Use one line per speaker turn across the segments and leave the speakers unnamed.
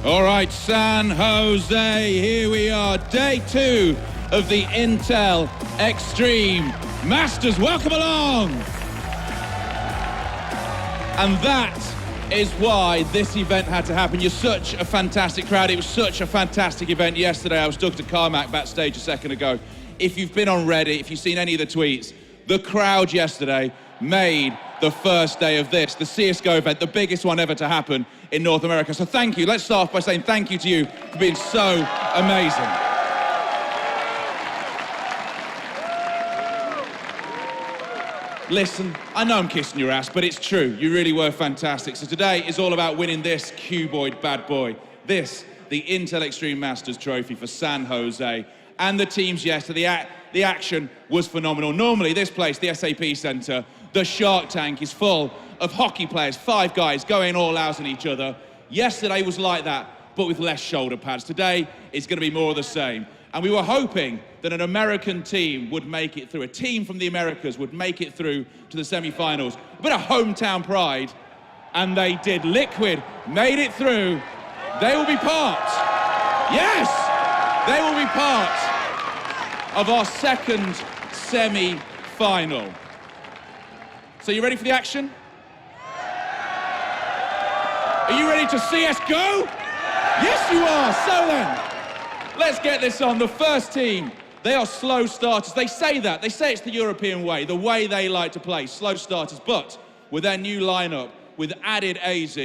All right, San Jose, here we are, day 2 of the Intel Extreme Masters. Welcome along! And that is why this event had to happen. You're such a fantastic crowd. It was such a fantastic event yesterday. I was talking to Carmack backstage a second ago. If you've been on Reddit, if you've seen any of the tweets, the crowd yesterday made the first day of this, the CSGO event, the biggest one ever to happen in North America. So thank you. Let's start off by saying thank you to you for being so amazing. Listen, I know I'm kissing your ass, but it's true. You really were fantastic. So today is all about winning this cuboid bad boy. This, the Intel Extreme Masters trophy for San Jose. And the teams yesterday, the action was phenomenal. Normally, this place, the SAP Center, the Shark Tank is full of hockey players, 5 guys going all out on each other. Yesterday was like that, but with less shoulder pads. Today is going to be more of the same. And we were hoping that an American team would make it through, a team from the Americas would make it through to the semi-finals. A bit of hometown pride, and they did. Liquid made it through. They will be part, yes, they will be part of our second semi-final. So you ready for the action? Are you ready to see us go? Yes, you are. So then, let's get this on. The first team, they are slow starters. They say that. They say it's the European way, the way they like to play, slow starters. But with their new lineup, with added AZ,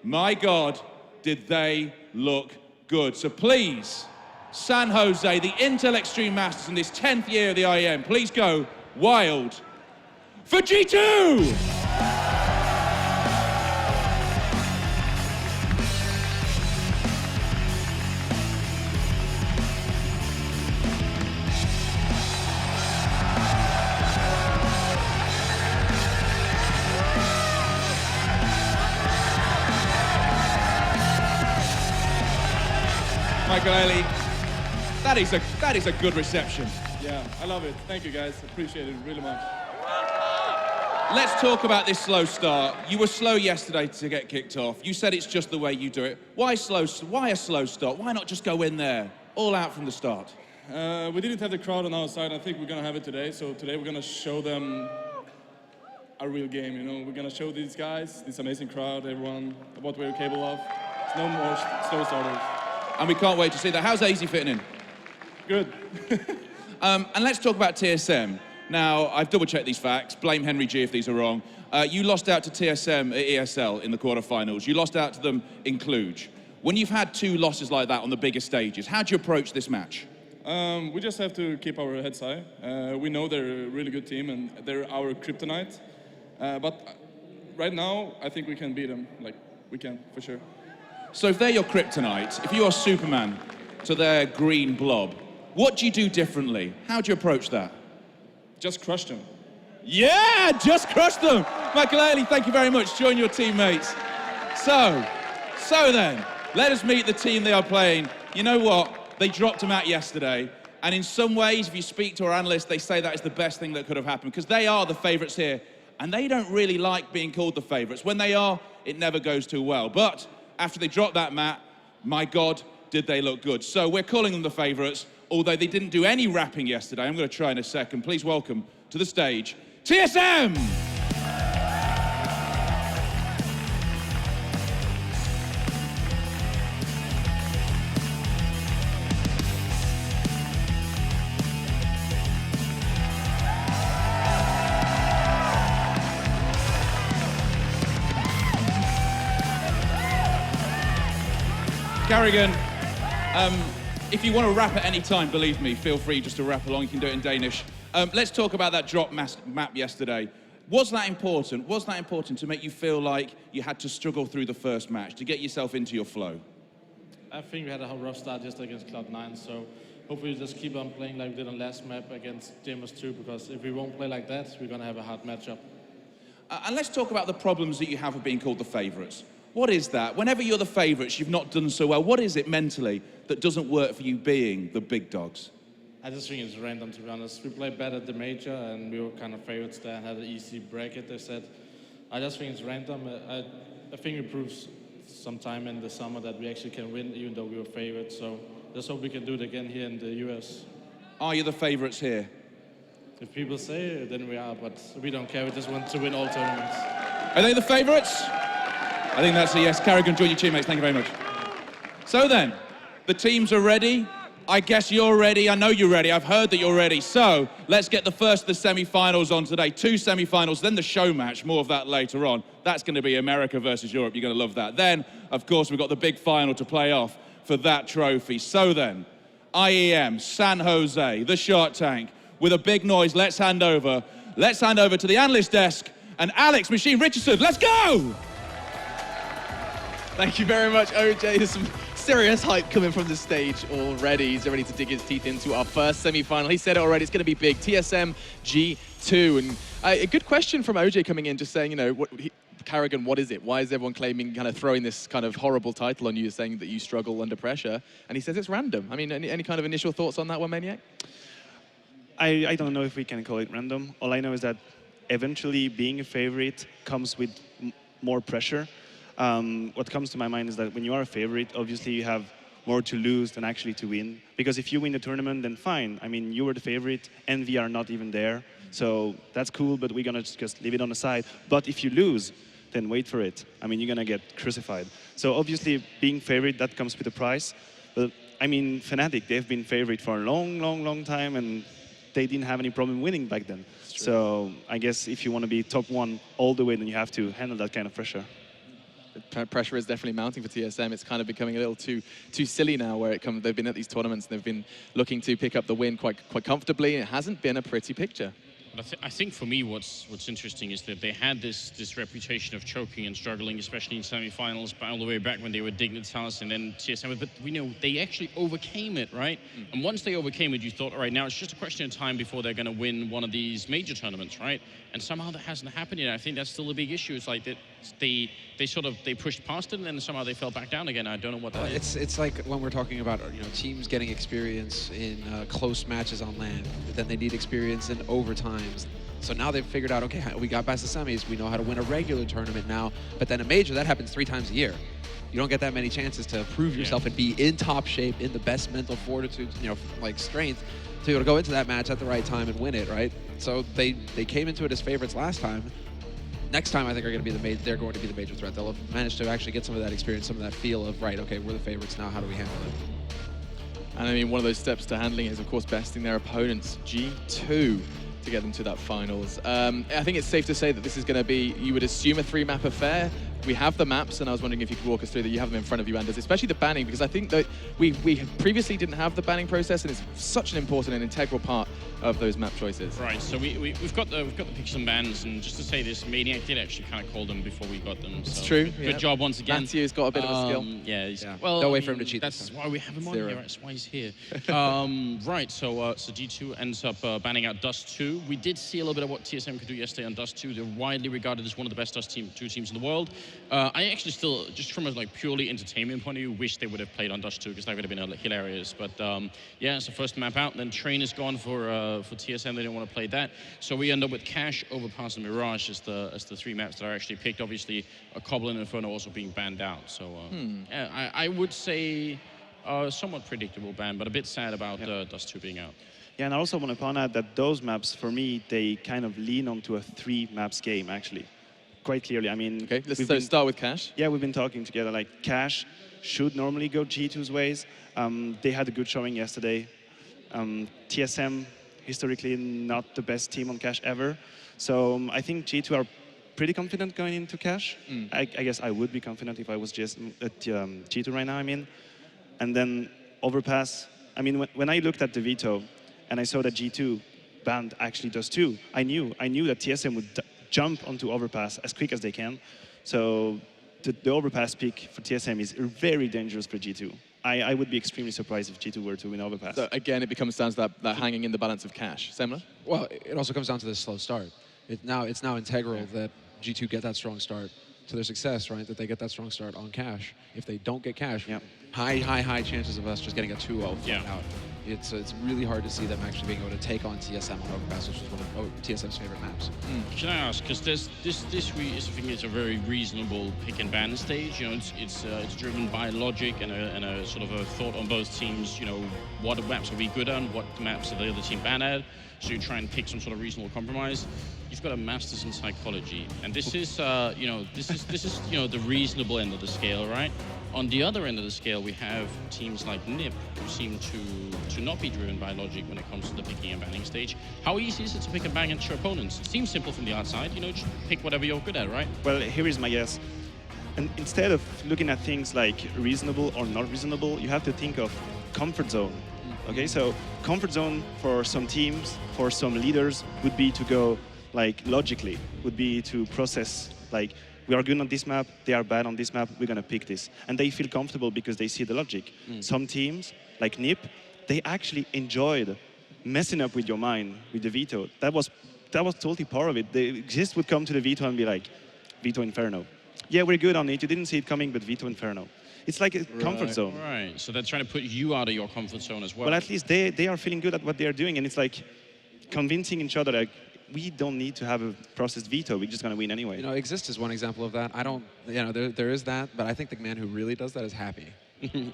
my God, did they look good. So please, San Jose, the Intel Extreme Masters in this 10th year of the IEM, please go wild for G2! Michael Ailey, that is a good reception.
Yeah, I love it. Thank you guys, appreciate it really much.
Let's talk about this slow start. You were slow yesterday to get kicked off. You said it's just the way you do it. Why a slow start? Why not just go in there, all out from the start?
We didn't have the crowd on our side. I think we're gonna have it today. So today we're gonna show them a real game, you know. We're gonna show these guys, this amazing crowd, everyone, what we're capable of. It's no more slow starters.
And we can't wait to see that. How's AZ fitting in?
Good.
And let's talk about TSM. Now, I've double-checked these facts. Blame Henry G if these are wrong. You lost out to TSM at ESL in the quarterfinals. You lost out to them in Cluj. When you've had 2 losses like that on the biggest stages, how do you approach this match?
We just have to keep our heads high. We know they're a really good team and they're our kryptonite. But right now, I think we can beat them. Like, we can, for sure.
So if they're your kryptonite, if you're Superman to their green blob, what do you do differently? How do you approach that?
Just crush them.
Yeah, just crush them. Michael Ailey, thank you very much. Join your teammates. So then, let us meet the team they are playing. You know what? They dropped them out yesterday. And in some ways, if you speak to our analysts, they say that is the best thing that could have happened because they are the favorites here. And they don't really like being called the favorites. When they are, it never goes too well. But after they dropped that mat, my God, did they look good. So we're calling them the favorites, although they didn't do any rapping yesterday. I'm going to try in a second. Please welcome to the stage, TSM! Carrigan, if you want to rap at any time, believe me, feel free just to rap along. You can do it in Danish. Let's talk about that drop map yesterday. Was that important? Was that important to make you feel like you had to struggle through the first match, to get yourself into your flow?
I think we had a rough start yesterday against Cloud9, so hopefully we just keep on playing like we did on last map against DMS2, because if we won't play like that, we're going to have a hard matchup.
And let's talk about the problems that you have of being called the favourites. What is that? Whenever you're the favourites, you've not done so well. What is it mentally that doesn't work for you being the big dogs?
I just think it's random, to be honest. We played better at the major, and we were kind of favorites there and had an easy bracket, they said. I just think it's random. I think we proved sometime in the summer that we actually can win, even though we were favorites. So let's hope we can do it again here in the US.
Are you the favourites here?
If people say it, then we are, but we don't care. We just want to win all tournaments.
Are they the favourites? I think that's a yes. Carrigan, join your teammates. Thank you very much. So then, the teams are ready. I guess you're ready. I know you're ready. I've heard that you're ready. So let's get the first of the semi-finals on today. 2 semi-finals, then the show match. More of that later on. That's going to be America versus Europe. You're going to love that. Then, of course, we've got the big final to play off for that trophy. So then, IEM, San Jose, the Shark Tank. With a big noise, let's hand over to the analyst desk and Alex Machine Richardson. Let's go!
Thank you very much, OJ. There's some serious hype coming from the stage already. He's ready to dig his teeth into our first semi-final. He said it already, it's going to be big. TSM G2. And a good question from OJ coming in, just saying, you know, Carrigan, what is it? Why is everyone claiming, kind of throwing this kind of horrible title on you, saying that you struggle under pressure? And he says it's random. I mean, any kind of initial thoughts on that one, Maniac?
I don't know if we can call it random. All I know is that eventually being a favorite comes with more pressure. What comes to my mind is that when you are a favorite, obviously you have more to lose than actually to win. Because if you win the tournament, then fine. I mean, you were the favorite, and we are not even there. So that's cool, but we're going to just leave it on the side. But if you lose, then wait for it. I mean, you're going to get crucified. So obviously, being favorite, that comes with a price. But I mean, Fnatic, they've been favorite for a long, long, long time, and they didn't have any problem winning back then. So I guess if you want to be top one all the way, then you have to handle that kind of pressure.
Pressure is definitely mounting for TSM. It's kind of becoming a little too silly now, where they've been at these tournaments and they've been looking to pick up the win quite comfortably. It hasn't been a pretty picture.
But I think for me, what's interesting is that they had this reputation of choking and struggling, especially in semi-finals, all the way back when they were Dignitas and then TSM. But we know they actually overcame it, right? And once they overcame it, you thought, all right, now it's just a question of time before they're going to win one of these major tournaments, right? And somehow that hasn't happened yet. I think that's still a big issue. It's like that they pushed past it and then somehow they fell back down again. I don't know what that is.
It's like when we're talking about, you know, teams getting experience in close matches on land, but then they need experience in overtimes. So now they've figured out, okay, we got past the semis, we know how to win a regular tournament now, but then a major, that happens 3 times a year. You don't get that many chances to prove yourself and be in top shape, in the best mental fortitude, you know, like strength, to be able to go into that match at the right time and win it, right? So they came into it as favorites last time. Next time, I think they're going to be the major threat. They'll have managed to actually get some of that experience, some of that feel of, right, okay, we're the favorites now, how do we handle it?
And I mean, one of those steps to handling is, of course, besting their opponents, G2, to get them to that finals. I think it's safe to say that this is going to be, you would assume, a 3-map affair. We have the maps, and I was wondering if you could walk us through that. You have them in front of you, Anders, especially the banning, because I think that we previously didn't have the banning process, and it's such an important and integral part of those map choices.
Right, so we've got the picks and bans, and just to say this, Maniac did actually kind of call them before we got them.
It's
so
true.
Good job once again.
Matthew's got a bit of a skill.
Yeah. Well,
no way for him to cheat.
That's why we have him on
Zero.
here. That's why he's here. Right, so G2 ends up banning out Dust 2. We did see a little bit of what TSM could do yesterday on Dust 2. They're widely regarded as one of the best Dust 2 teams in the world. I actually still, just from a like purely entertainment point of view, wish they would have played on Dust 2 because that would have been hilarious. But yeah, it's the first map out. Then Train is gone for TSM. They didn't want to play that. So we end up with Cash, Overpass, and Mirage as the 3 maps that are actually picked. Obviously, Cobble and Inferno also being banned out. So yeah, I would say somewhat predictable ban, but a bit sad about Dust 2 being out.
Yeah, and I also want to point out that those maps, for me, they kind of lean onto a 3 maps game, actually. Quite clearly. I mean,
Okay, let's start with Cash.
Yeah, we've been talking together. Like, Cash should normally go G2's ways. They had a good showing yesterday. TSM, historically, not the best team on Cash ever. So I think G2 are pretty confident going into Cash. I guess I would be confident if I was just at G2 right now, I mean. And then Overpass. I mean, when I looked at the veto and I saw that G2 banned actually Dust 2, I knew that TSM would jump onto Overpass as quick as they can. So the Overpass pick for TSM is very dangerous for G2. I would be extremely surprised if G2 were to win Overpass.
So again, it becomes down to that hanging in the balance of Cash. Semler?
Well, it also comes down to the slow start. It's now integral that G2 get that strong start to their success, right? That they get that strong start on Cash. If they don't get Cash, high chances of us just getting a 2-0 out. It's really hard to see them actually being able to take on TSM on Overpass, which is one of TSM's favorite maps.
Can I ask, because this week is, I think it's a very reasonable pick and ban stage. You know, it's driven by logic and a sort of a thought on both teams. You know, what maps are we good at, what maps are the other team bad at. So you try and pick some sort of reasonable compromise. You've got a master's in psychology, and this is the reasonable end of the scale, right? On the other end of the scale, we have teams like NIP, who seem to not be driven by logic when it comes to the picking and banning stage. How easy is it to pick and bang against your opponents? It seems simple from the outside, you know, just pick whatever you're good at, right?
Well, here is my guess. And instead of looking at things like reasonable or not reasonable, you have to think of comfort zone. Okay, so comfort zone for some teams, for some leaders, would be to go like logically, would be to process like, we are good on this map, they are bad on this map, we're gonna pick this. And they feel comfortable because they see the logic. Some teams, like NIP, they actually enjoyed messing up with your mind, with the veto. That was totally part of it. They just would come to the veto and be like, Veto Inferno. Yeah, we're good on it, you didn't see it coming, but Veto Inferno. It's like a comfort zone.
Right, so they're trying to put you out of your comfort zone as well.
Well, at least they are feeling good at what they are doing, and it's like convincing each other like, we don't need to have a processed veto. We're just going to win anyway.
You know, Exist is one example of that. I don't, you know, there is that, but I think the man who really does that is Happy.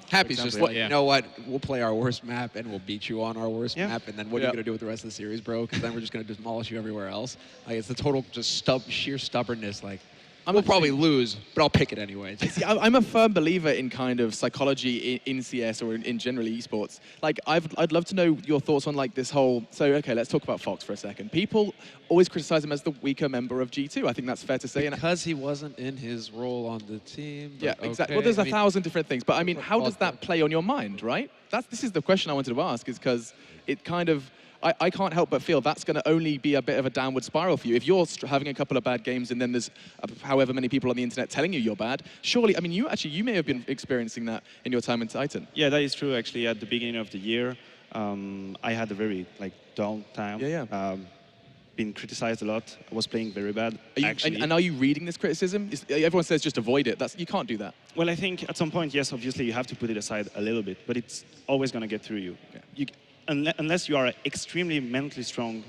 Happy's just like, you know what, we'll play our worst map and we'll beat you on our worst map, and then what are you going to do with the rest of the series, bro? Because then we're just going to demolish you everywhere else. Like, it's the total just sheer stubbornness, like, we'll probably lose, but I'll pick it anyway.
See, I'm a firm believer in kind of psychology in CS or in generally esports. Like, I'd love to know your thoughts on like this whole. So, okay, let's talk about Fox for a second. People always criticize him as the weaker member of G2. I think that's fair to say.
Because he wasn't in his role on the team.
Yeah, exactly. Well, there's a thousand different things, but I mean, how does that play on your mind, right? This is the question I wanted to ask, is because it kind of. I can't help but feel that's going to only be a bit of a downward spiral for you. If you're having a couple of bad games and then there's however many people on the internet telling you you're bad, surely, I mean, you may have been experiencing that in your time in Titan.
Yeah, that is true. Actually, at the beginning of the year, I had a very down time. Been criticized a lot. I was playing very bad.
And are you reading this criticism? Everyone says just avoid it. You can't do that.
Well, I think at some point, yes, obviously you have to put it aside a little bit, but it's always going to get through you. Unless you are extremely mentally strong.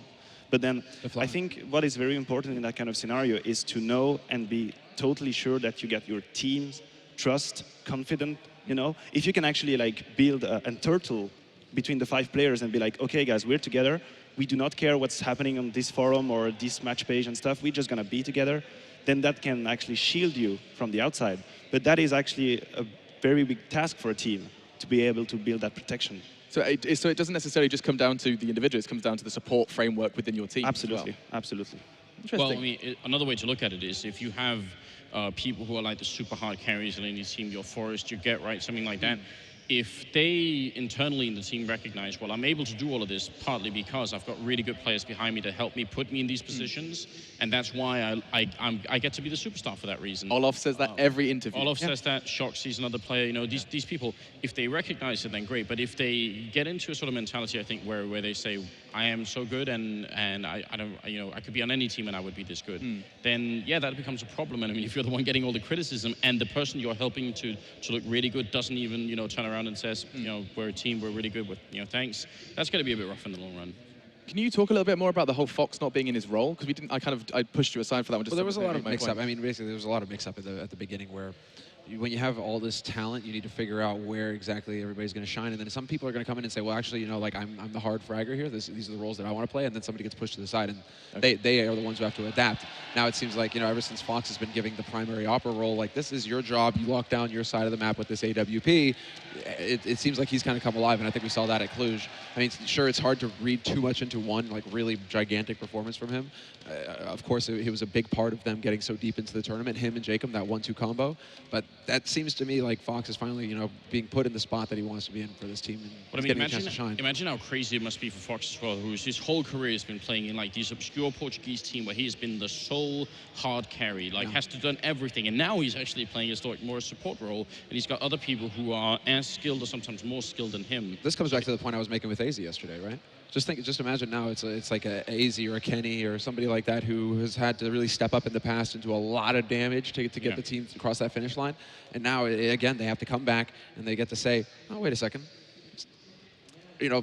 But then I think what is very important in that kind of scenario is to know and be totally sure that you get your team's trust, confident, you know? If you can actually build a turtle between the 5 players and be like, okay guys, we're together. We do not care what's happening on this forum or this match page and stuff. We're just gonna be together. Then that can actually shield you from the outside. But that is actually a very big task for a team to be able to build that protection.
So it doesn't necessarily just come down to the individual, it comes down to the support framework within your team.
Absolutely, absolutely.
Well, I mean, another way to look at it is if you have people who are like the super hard carries in any team, your Forest, your Get Right, something like that, if they internally in the team recognize, well, I'm able to do all of this partly because I've got really good players behind me to help me put me in these positions, and that's why I get to be the superstar for that reason.
Olaf says that every interview.
Olaf says that, Shock sees another player, you know, these people, if they recognize it, then great, but if they get into a sort of mentality, I think, where they say, I am so good and I don't, you know, I could be on any team and I would be this good, then yeah, that becomes a problem. And I mean, if you're the one getting all the criticism and the person you're helping to look really good doesn't even, you know, turn around and says, you know, we're a team, we're really good with, you know, thanks, that's going to be a bit rough in the long run.
Can you talk a little bit more about the whole Fox not being in his role? Because I pushed you aside for that one.
Well, there was a lot of mix-up. I mean, basically, there was a lot of mix-up at the beginning where when you have all this talent, you need to figure out where exactly everybody's going to shine. And then some people are going to come in and say, well, actually, you know, like, I'm the hard fragger here. These are the roles that I want to play. And then somebody gets pushed to the side, and they are the ones who have to adapt. Now it seems like, you know, ever since Fox has been giving the primary opera role, like, this is your job. You lock down your side of the map with this AWP. It seems like he's kind of come alive, and I think we saw that at Cluj. I mean, sure, it's hard to read too much into one, like, really gigantic performance from him. Of course, he was a big part of them getting so deep into the tournament, him and Jacob, that 1-2 combo. But that seems to me like Fox is finally, you know, being put in the spot that he wants to be in for this team. And
but I mean, getting a chance to shine. Imagine how crazy it must be for Fox as well, who's his whole career has been playing in like these obscure Portuguese team where he's been the sole hard carry, like has to done everything, and now he's actually playing as like more a support role, and he's got other people who are as skilled or sometimes more skilled than him.
This comes back to the point I was making with AZ yesterday, right? Just imagine now it's like a AZ or a Kenny or somebody like that who has had to really step up in the past and do a lot of damage to get the team across that finish line. And now, again, they have to come back and they get to say, oh, wait a second.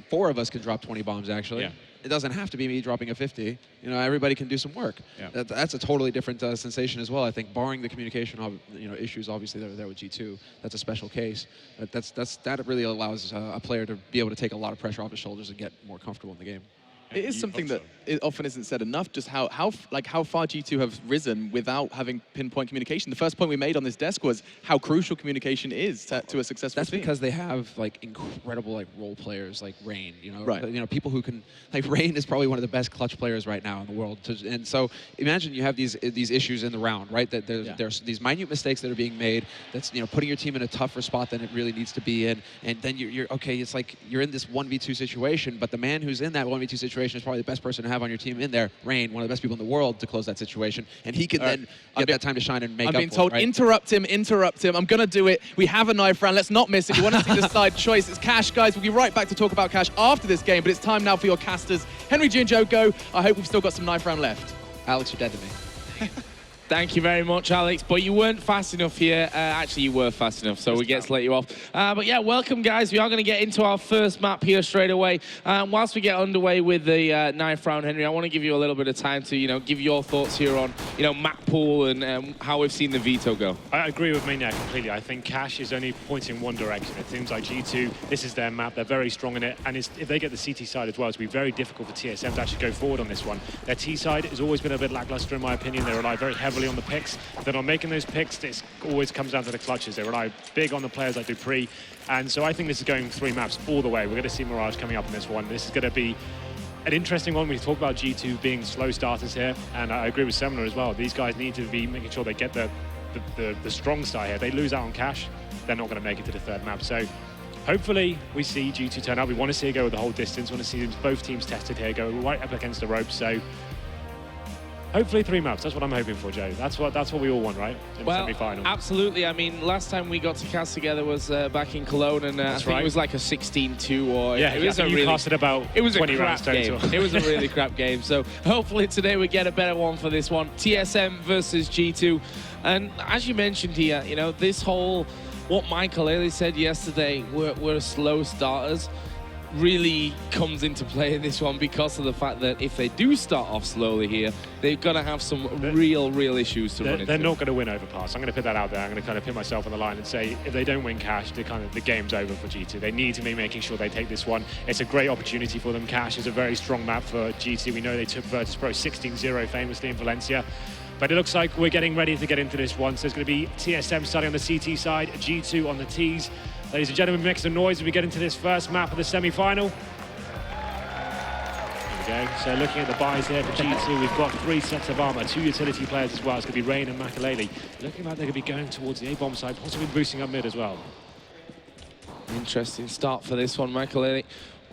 4 of us can drop 20 bombs, actually.
Yeah.
It doesn't have to be me dropping a 50. Everybody can do some work.
Yeah.
That's a totally different sensation as well. I think, barring the communication, issues, obviously, that are there with G2. That's a special case. That really allows a player to be able to take a lot of pressure off his shoulders and get more comfortable in the game.
It is something that often isn't said enough, just how far G2 have risen without having pinpoint communication. The first point we made on this desk was how crucial communication is to a successful
That's
team.
because they have incredible role players like Rain.
Right.
People who can Rain is probably one of the best clutch players right now in the world. And so imagine you have these issues in the round, right? That there's these minute mistakes that are being made. That's putting your team in a tougher spot than it really needs to be in. And then you're okay. It's like you're in this 1v2 situation, but the man who's in that 1v2 situation is probably the best person to have on your team in there. Rain, one of the best people in the world to close that situation, and he can then get that time to shine and make up for it.
I'm being told,
right?
interrupt him. I'm going to do it. We have a knife round. Let's not miss it. You want to see the side choice. It's Cash, guys. We'll be right back to talk about Cash after this game, but it's time now for your casters. Henry, G, and Joe, go. I hope we've still got some knife round left.
Alex, you're dead to me.
Thank you very much, Alex. But you weren't fast enough here. Actually, you were fast enough, so we get to let you off. But yeah, welcome, guys. We are going to get into our first map here straight away. Whilst we get underway with the knife round, Henry, I want to give you a little bit of time to, give your thoughts here on, map pool and how we've seen the veto go.
I agree with Maniac completely. I think Cash is only pointing one direction. It seems like G2, this is their map. They're very strong in it. And if they get the CT side as well, it's going to be very difficult for TSM to actually go forward on this one. Their T side has always been a bit lackluster, in my opinion. They rely very heavily on the picks. If they're not making those picks, it always comes down to the clutches. They rely big on the players like Dupree. And so I think this is going 3 maps all the way. We're going to see Mirage coming up in this one. This is going to be an interesting one. We talk about G2 being slow starters here, and I agree with Seminar as well. These guys need to be making sure they get the strong start here. If they lose out on Cash, they're not going to make it to the 3rd map. So hopefully we see G2 turn up. We want to see it go with the whole distance. We want to see both teams tested here, go right up against the ropes. So hopefully 3 maps. That's what I'm hoping for, Joe. That's what we all want, right? In the semi-final.
Absolutely. I mean, last time we got to cast together was back in Cologne, and I think it was like a 16-2 or
it was you casted about 20 rounds
game. It was a really crap game. So hopefully today we get a better one for this one. TSM versus G2, and as you mentioned here, this whole what Michael Early said yesterday, we're slow starters, really comes into play in this one because of the fact that if they do start off slowly here, they're going to have some real issues to run into.
They're not going to win overpass. I'm going to put that out there. I'm going to kind of put myself on the line and say if they don't win Cash, the game's over for G2. They need to be making sure they take this one. It's a great opportunity for them. Cash is a very strong map for G2. We know they took Virtus Pro 16-0 famously in Valencia. But it looks like we're getting ready to get into this one. So there's going to be TSM starting on the CT side, G2 on the Ts. Ladies and gentlemen, make some noise as we get into this first map of the semi-final. There we go. So looking at the buys here for G2, we've got 3 sets of armor, 2 utility players as well. It's going to be Rain and Makalele. Looking like they're going to be going towards the A-bomb side, possibly boosting up mid as well.
Interesting start for this one. Makalele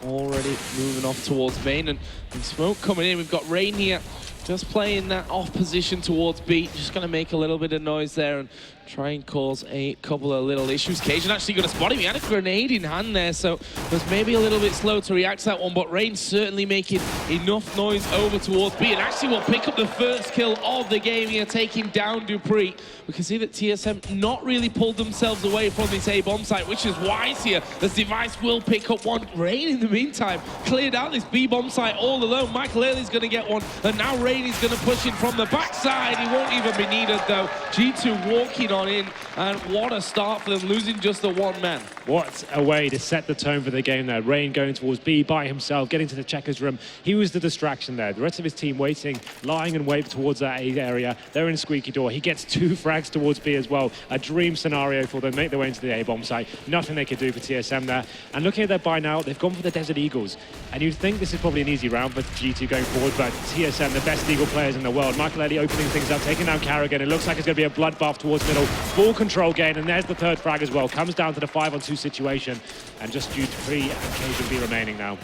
already moving off towards main, and smoke coming in. We've got Rain here, just playing that off position towards B. Just going to make a little bit of noise there and try and cause a couple of little issues. Cajun actually going to spot him. He had a grenade in hand there, so was maybe a little bit slow to react to that one, but Rain certainly making enough noise over towards B, and actually will pick up the first kill of the game here, taking down Dupree. We can see that TSM not really pulled themselves away from this A-bomb site, which is wise here, as Device will pick up one. Rain, in the meantime, cleared out this B-bomb site all alone. Michael Early's going to get one, and now Rain is going to push in from the backside. He won't even be needed, though. G2 walking on in, and what a start for them, losing just the 1 man.
What a way to set the tone for the game there. Rain going towards B by himself, getting to the checkers room. He was the distraction there. The rest of his team waiting, lying in wait towards that A area. They're in squeaky door. He gets 2 frags towards B as well. A dream scenario for them. Make their way into the A-bomb site. Nothing they could do for TSM there. And looking at their buy now, they've gone for the Desert Eagles. And you'd think this is probably an easy round for G2 going forward, but TSM, the best Eagle players in the world. Michael Eddie opening things up, taking down Carrigan. It looks like it's going to be a bloodbath towards middle. Full control gain, and there's the 3rd frag as well. Comes down to the 5-on-2 situation, and just Dupree and Cajun B remaining now.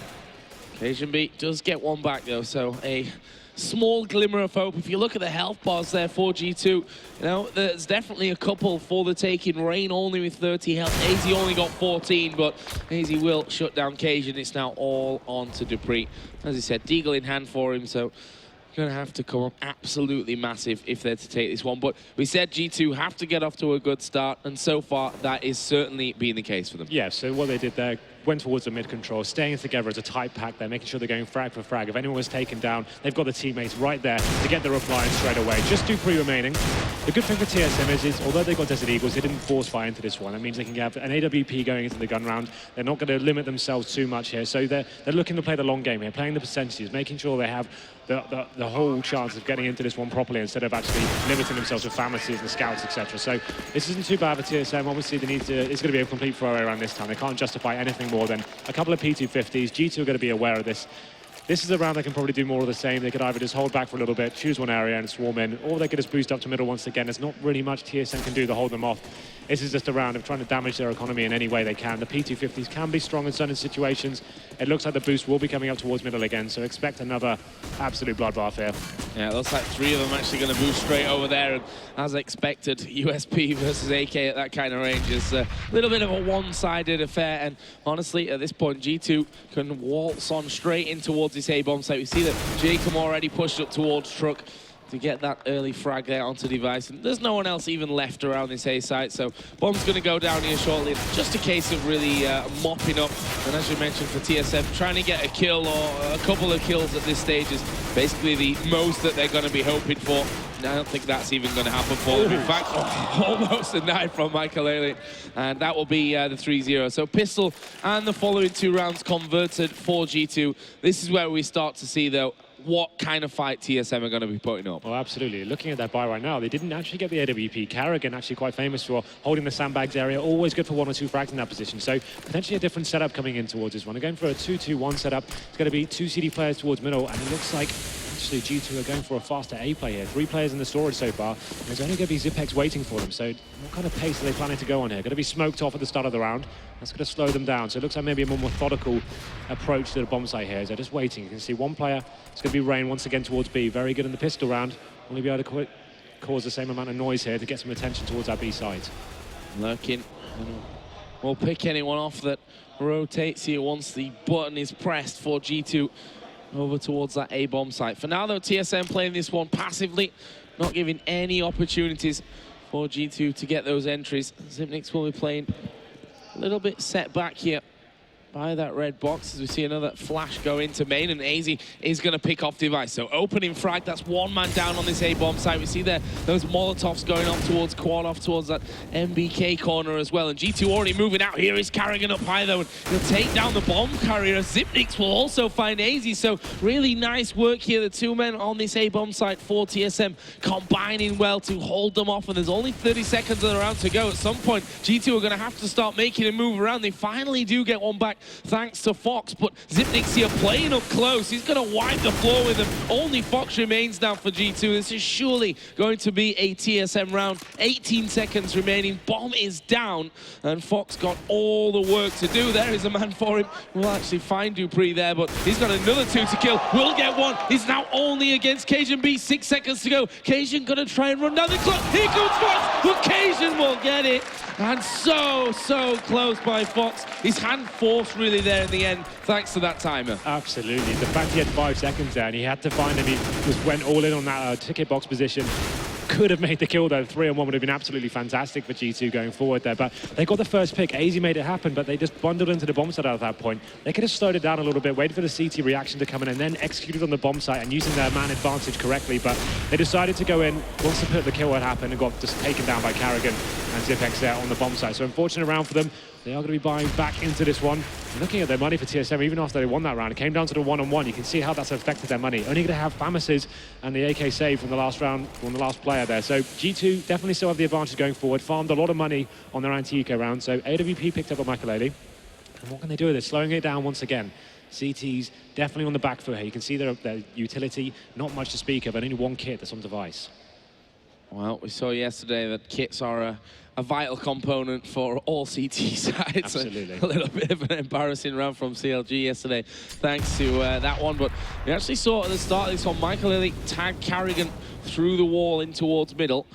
Cajun B does get one back though, so a small glimmer of hope. If you look at the health bars there for G2, there's definitely a couple for the taking. Rain only with 30 health. AZ only got 14, but AZ will shut down Cajun. It's now all on to Dupree. As he said, Deagle in hand for him, so going to have to come up absolutely massive if they're to take this one. But we said G2 have to get off to a good start, and so far that is certainly being the case for them.
Yeah, so what they did there, went towards the mid control, staying together as a tight pack there, making sure they're going frag for frag. If anyone was taken down, they've got the teammates right there to get the reply straight away. Just do 3 remaining. The good thing for TSM is although they've got Desert Eagles, they didn't force fire into this one. That means they can have an AWP going into the gun round. They're not going to limit themselves too much here. So they're looking to play the long game here, playing the percentages, making sure they have the whole chance of getting into this one properly instead of actually limiting themselves with pharmacies and scouts, etc. So this isn't too bad for TSM. Obviously, it's going to be a complete throwaway around this time. They can't justify anything more than a couple of P250s. G2 are going to be aware of this. This is a round they can probably do more of the same. They could either just hold back for a little bit, choose one area and swarm in, or they could just boost up to middle once again. There's not really much TSM can do to hold them off. This is just a round of trying to damage their economy in any way they can. The P250s can be strong in certain situations. It looks like the boost will be coming up towards middle again, so expect another absolute bloodbath here.
Yeah, it looks like 3 of them actually going to move straight over there. And as expected, USP versus AK at that kind of range is a little bit of a one-sided affair. And honestly, at this point, G2 can waltz on straight in towards this A-bomb site. We see that Jacob already pushed up towards Truck to get that early frag there onto device. And there's no one else even left around this A site, so bomb's going to go down here shortly. Just a case of really mopping up. And as you mentioned for TSM, trying to get a kill or a couple of kills at this stage is basically the most that they're going to be hoping for. And I don't think that's even going to happen for them. In fact, almost a knife from Michael Ailey. And that will be the 3-0. So Pistol and the following 2 rounds converted for G2. This is where we start to see, though, what kind of fight TSM are going to be putting up.
Oh, absolutely. Looking at that buy right now, they didn't actually get the AWP. Karrigan actually quite famous for holding the sandbags area, always good for 1 or 2 frags in that position. So potentially a different setup coming in towards this one. They're going for a 2-2-1 setup. It's going to be 2 CD players towards middle, and it looks like actually G2 are going for a faster A play here. 3 players in the storage so far. And there's only going to be Zipex waiting for them. So what kind of pace are they planning to go on here? Going to be smoked off at the start of the round. That's going to slow them down. So it looks like maybe a more methodical approach to the bomb site here. They're just waiting. You can see one player. It's going to be Rain once again towards B. Very good in the pistol round. Only be able to cause the same amount of noise here to get some attention towards our B side.
Lurking. We'll pick anyone off that rotates here once the button is pressed for G2 over towards that A-bomb site. For now, though, TSM playing this one passively, not giving any opportunities for G2 to get those entries. Zipnix will be playing a little bit set back here by that red box as we see another flash go into main, and AZ is going to pick off device. So opening frag, that's 1 man down on this A-bomb site. We see there those Molotovs going up towards Quad, off towards that MBK corner as well. And G2 already moving out. Here is Karrigan up high though, and he'll take down the bomb carrier. Zipnix will also find AZ. So really nice work here. The 2 men on this A-bomb site for TSM combining well to hold them off. And there's only 30 seconds of the round to go. At some point, G2 are going to have to start making a move around. They finally do get one back thanks to Fox, but Zipnix here playing up close. He's going to wipe the floor with him. Only Fox remains now for G2. This is surely going to be a TSM round. 18 seconds remaining. Bomb is down, and Fox got all the work to do. There is a man for him. We'll actually find Dupree there, but he's got another 2 to kill. Will get 1. He's now only against Cajun B. 6 seconds to go. Cajun going to try and run down the clock. Here goes Fox, but Cajun will get it. And so close by Fox. His hand forced really there in the end, thanks to that timer.
Absolutely. The fact he had 5 seconds there and he had to find him, he just went all in on that ticket box position. Could have made the kill though. 3-on-1 would have been absolutely fantastic for G2 going forward there, but they got the first pick. AZ made it happen, but they just bundled into the bomb site at that point. They could have slowed it down a little bit, waited for the CT reaction to come in, and then executed on the bomb site and using their man advantage correctly, but they decided to go in once the kill had happened and got just taken down by Karrigan and Zipex there on the bomb site. So unfortunate round for them. They are going to be buying back into this one. And looking at their money for TSM, even after they won that round, it came down to the 1-on-1. You can see how that's affected their money. Only going to have Famases and the AK save from the last round, from the last player there. So G2 definitely still have the advantage going forward. Farmed a lot of money on their anti-eco round. So AWP picked up on Makaleli. And what can they do with it? Slowing it down once again. CT's definitely on the back foot here. You can see their utility, not much to speak of, and only 1 kit that's on device.
Well, we saw yesterday that kits are a vital component for all CT sides.
Absolutely.
A little bit of an embarrassing round from CLG yesterday, thanks to that one. But we actually saw at the start of this one, Michael Lilly tag Karrigan through the wall in towards middle.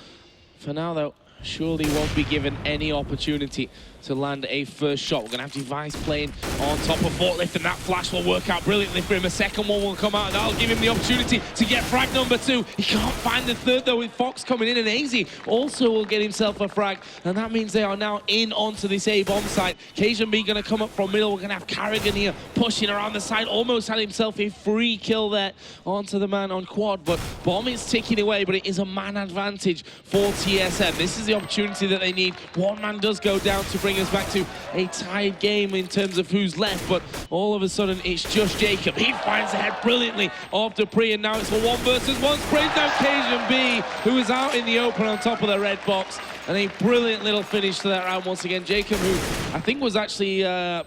For now, though, surely won't be given any opportunity to land a first shot. We're going to have Device playing on top of Forklift, and that flash will work out brilliantly for him. A second one will come out, and that'll give him the opportunity to get frag number 2. He can't find the third, though, with Fox coming in, and AZ also will get himself a frag, and that means they are now in onto this A-bomb site. Cajun B going to come up from middle. We're going to have Carrigan here pushing around the side. Almost had himself a free kill there onto the man on quad, but Bomb is ticking away, but it is a man advantage for TSM. This is the opportunity that they need. One man does go down to bring us back to a tied game in terms of who's left, but all of a sudden it's just Jacob. He finds the head brilliantly of Dupree, and now it's a 1 versus 1. Sprays down Cajun B, who is out in the open on top of the red box. And a brilliant little finish to that round once again. Jacob, who I think was actually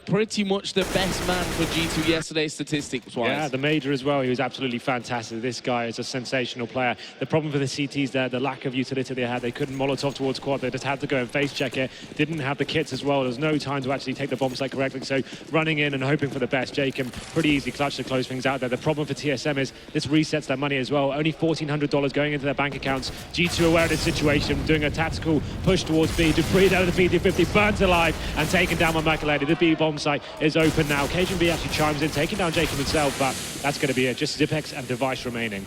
pretty much the best man for G2 yesterday, statistics-wise.
Yeah, the major as well. He was absolutely fantastic. This guy is a sensational player. The problem for the CTs there, the lack of utility they had. They couldn't Molotov towards quad. They just had to go and face check it. Didn't have the kits as well. There was no time to actually take the bomb site correctly. So running in and hoping for the best. Jacob pretty easily clutched to close things out there. The problem for TSM is this resets their money as well. Only $1,400 going into their bank accounts. G2 aware of the situation, doing a tactical push towards B. Dupree down to the B250, burnt alive and taken down by Michael. The B bomb site is open now. Cajun B actually chimes in, taking down Jacob himself, but that's going to be it. Just Zipex and Device remaining.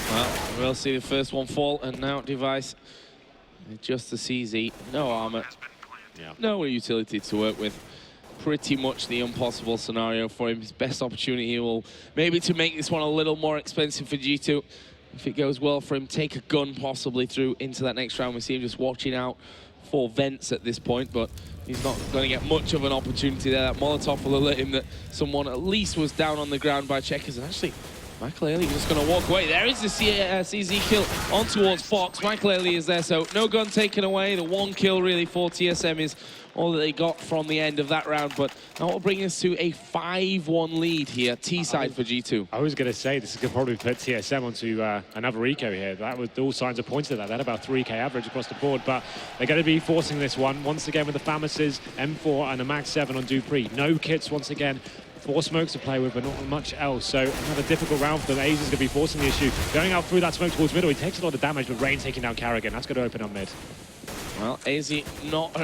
Well, we'll see the first one fall, and now Device, just the CZ, no armor, no utility to work with. Pretty much the impossible scenario for him. His best opportunity will maybe to make this one a little more expensive for G2. If it goes well for him, take a gun possibly through into that next round. We see him just watching out for vents at this point, but he's not going to get much of an opportunity there. That Molotov will alert him that someone at least was down on the ground by checkers. And actually, Michael Ailey just going to walk away. There is the CZ kill on towards Fox. Michael Ailey is there, so no gun taken away. The 1 kill really for TSM is all that they got from the end of that round, but that will bring us to a 5-1 lead here, T-side for G2.
I was going to say, this is going to probably put TSM onto another eco here. That was, all signs are pointing to that. They had about 3k average across the board, but they're going to be forcing this one. Once again with the Famases, M4 and a Max 7 on Dupree. No kits once again. 4 smokes to play with, but not much else. So another difficult round for them. AZ is going to be forcing the issue. Going out through that smoke towards middle, he takes a lot of damage, but Rain taking down Carrigan. That's going to open up mid.
Well, AZ not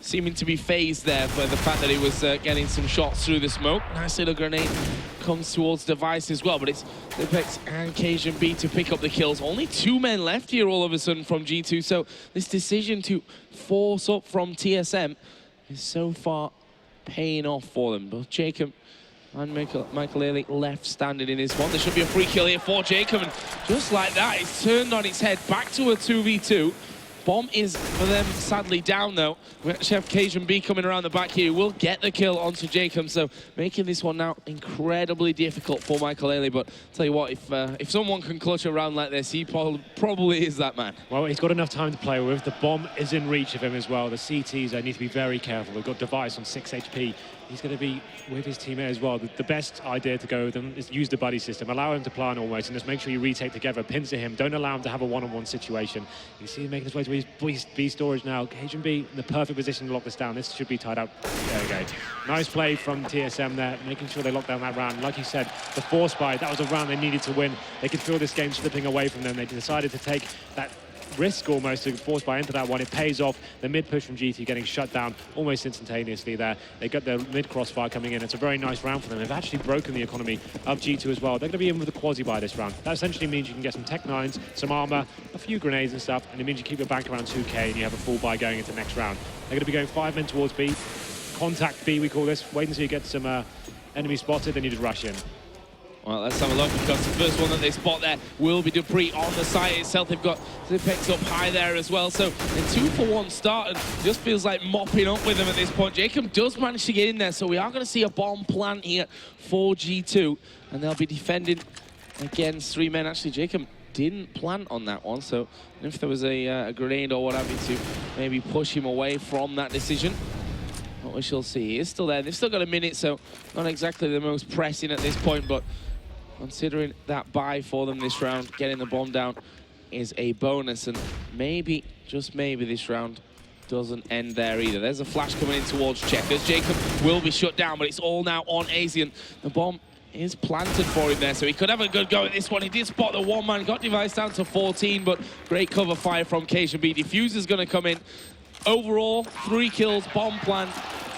seeming to be phased there by the fact that he was getting some shots through the smoke. Nice little grenade comes towards Device as well, but it's Lipex and Cajun B to pick up the kills. Only 2 men left here all of a sudden from G2, so this decision to force up from TSM is so far paying off for them. Both Jacob and Michael Ailey left standing in this one. There should be a free kill here for Jacob, and just like that, it's turned on its head back to a 2v2. Bomb is, for them, sadly down, though. We actually have Cajun B coming around the back here. We'll get the kill onto Jacob, so making this one now incredibly difficult for Michael Ailey. But tell you what, if someone can clutch a round like this, he probably is that man.
Well, he's got enough time to play with. The bomb is in reach of him as well. The CTs, they need to be very careful. They've got Device on 6 HP. He's going to be with his teammate as well. The best idea to go with them is use the buddy system. Allow him to plan almost, and just make sure you retake together. Pins to him. Don't allow him to have a one-on-one situation. You see him making his way to his B storage now. Cajun B in the perfect position to lock this down. This should be tied up. There we go. Nice play from TSM there, making sure they lock down that round. Like you said, the force buy, that was a round they needed to win. They could feel this game slipping away from them. They decided to take that risk almost to force by into that one. It pays off. The mid push from GT getting shut down almost instantaneously there. They got their mid crossfire coming in. It's a very nice round for them. They've actually broken the economy of G2 as well. They're going to be in with the quasi buy this round. That essentially means you can get some Tech 9s, some armor, a few grenades and stuff, and it means you keep your bank around 2k and you have a full buy going into the next round. They're going to be going 5 men towards B. Contact B, we call this. Wait until you get some enemy spotted, then you just rush in.
Well, let's have a look, because the first one that they spot there will be Dupree on the site itself. They've got Zipex up high there as well. So a 2-for-1 start, and just feels like mopping up with them at this point. Jacob does manage to get in there, so we are going to see a bomb plant here for G2, and they'll be defending against 3 men. Actually, Jacob didn't plant on that one, so if there was a grenade or what have you to maybe push him away from that decision. What we shall see. He is still there. They've still got a minute, so not exactly the most pressing at this point, but considering that buy for them this round, getting the bomb down is a bonus, and maybe, just maybe, this round doesn't end there either. There's a flash coming in towards checkers. Jacob will be shut down, but it's all now on Asian. The bomb is planted for him there, so he could have a good go at this one. He did spot the 1-man, got Device down to 14, but great cover fire from Cajun B. Diffuser's going to come in. overall, 3 kills, bomb plant.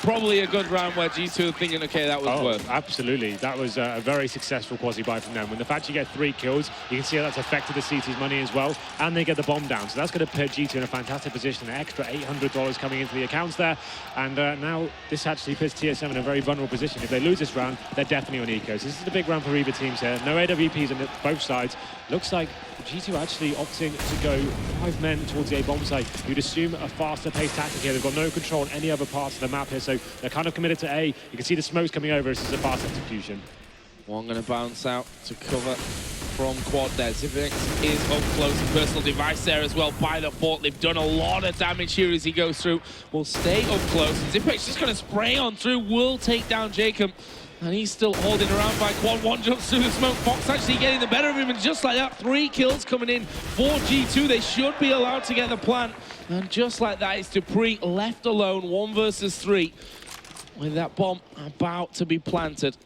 Probably a good round where G2 are thinking, okay, that was worth.
Absolutely. That was a very successful quasi-buy from them. When the fact you get 3 kills, you can see how that's affected the CT's money as well, and they get the bomb down. So that's going to put G2 in a fantastic position. An extra $800 coming into the accounts there. And now this actually puts TSM in a very vulnerable position. If they lose this round, they're definitely on ecos. This is a big round for either teams here. No AWPs on both sides. Looks like G2 actually opting to go 5 men towards the A-bomb side. You'd assume a faster paced tactic here. They've got no control on any other parts of the map here, so they're kind of committed to A. You can see the smokes coming over. This is a fast execution.
One going to bounce out to cover from quad there. Zipix is up close and personal device there as well by the fort. They've done a lot of damage here as he goes through. Will stay up close. Zipix just going to spray on through. Will take down Jacob. And he's still holding around by quad. One jumps through the smoke. Fox actually getting the better of him. And just like that, 3 kills coming in for G2. They should be allowed to get the plant. And just like that, it's Dupree left alone, 1 versus 3. With that bomb about to be planted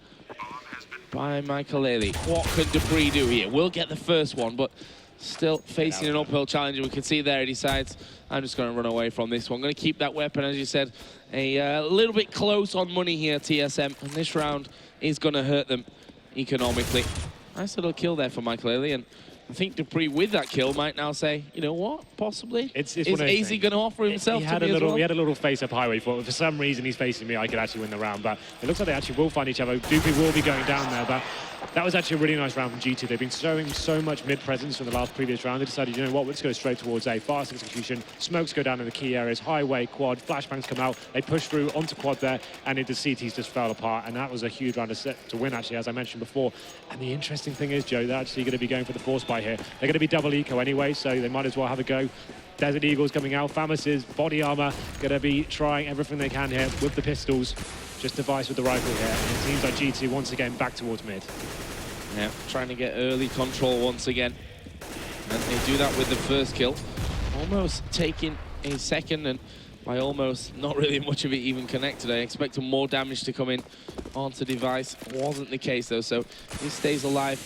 by Michael Ailey. What can Dupree do here? We'll get the first one, but still facing an uphill challenge. We can see there he decides, I'm just going to run away from this one. I'm going to keep that weapon, as you said, a little bit close on money here, TSM. And this round is going to hurt them economically. Nice little kill there for Michael Ailey. And I think Dupree, with that kill, might now say, you know what, possibly?
Is
AZ going to offer himself
he
to
had
me
a little,
as well?
He had a little face-up highway. For some reason, he's facing me. I could actually win the round. But it looks like they actually will find each other. Dupree will be going down there. But that was actually a really nice round from G2. They've been showing so much mid-presence from the last previous round. They decided, you know what, let's go straight towards A. Fast execution. Smokes go down in the key areas. Highway, quad, flashbangs come out. They push through onto quad there. And the CTs just fell apart. And that was a huge round to win, actually, as I mentioned before. And the interesting thing is, Joe, they're actually going to be going for the force buy here. They're going to be double eco anyway, so they might as well have a go. Desert Eagles coming out. Famus's body armor going to be trying everything they can here with the pistols. Just device with the rifle here. And it seems like G2 once again back towards mid.
Yeah, trying to get early control once again. And they do that with the first kill. Almost taking a second, and by almost, not really much of it even connected. I expected more damage to come in onto device. Wasn't the case though, so he stays alive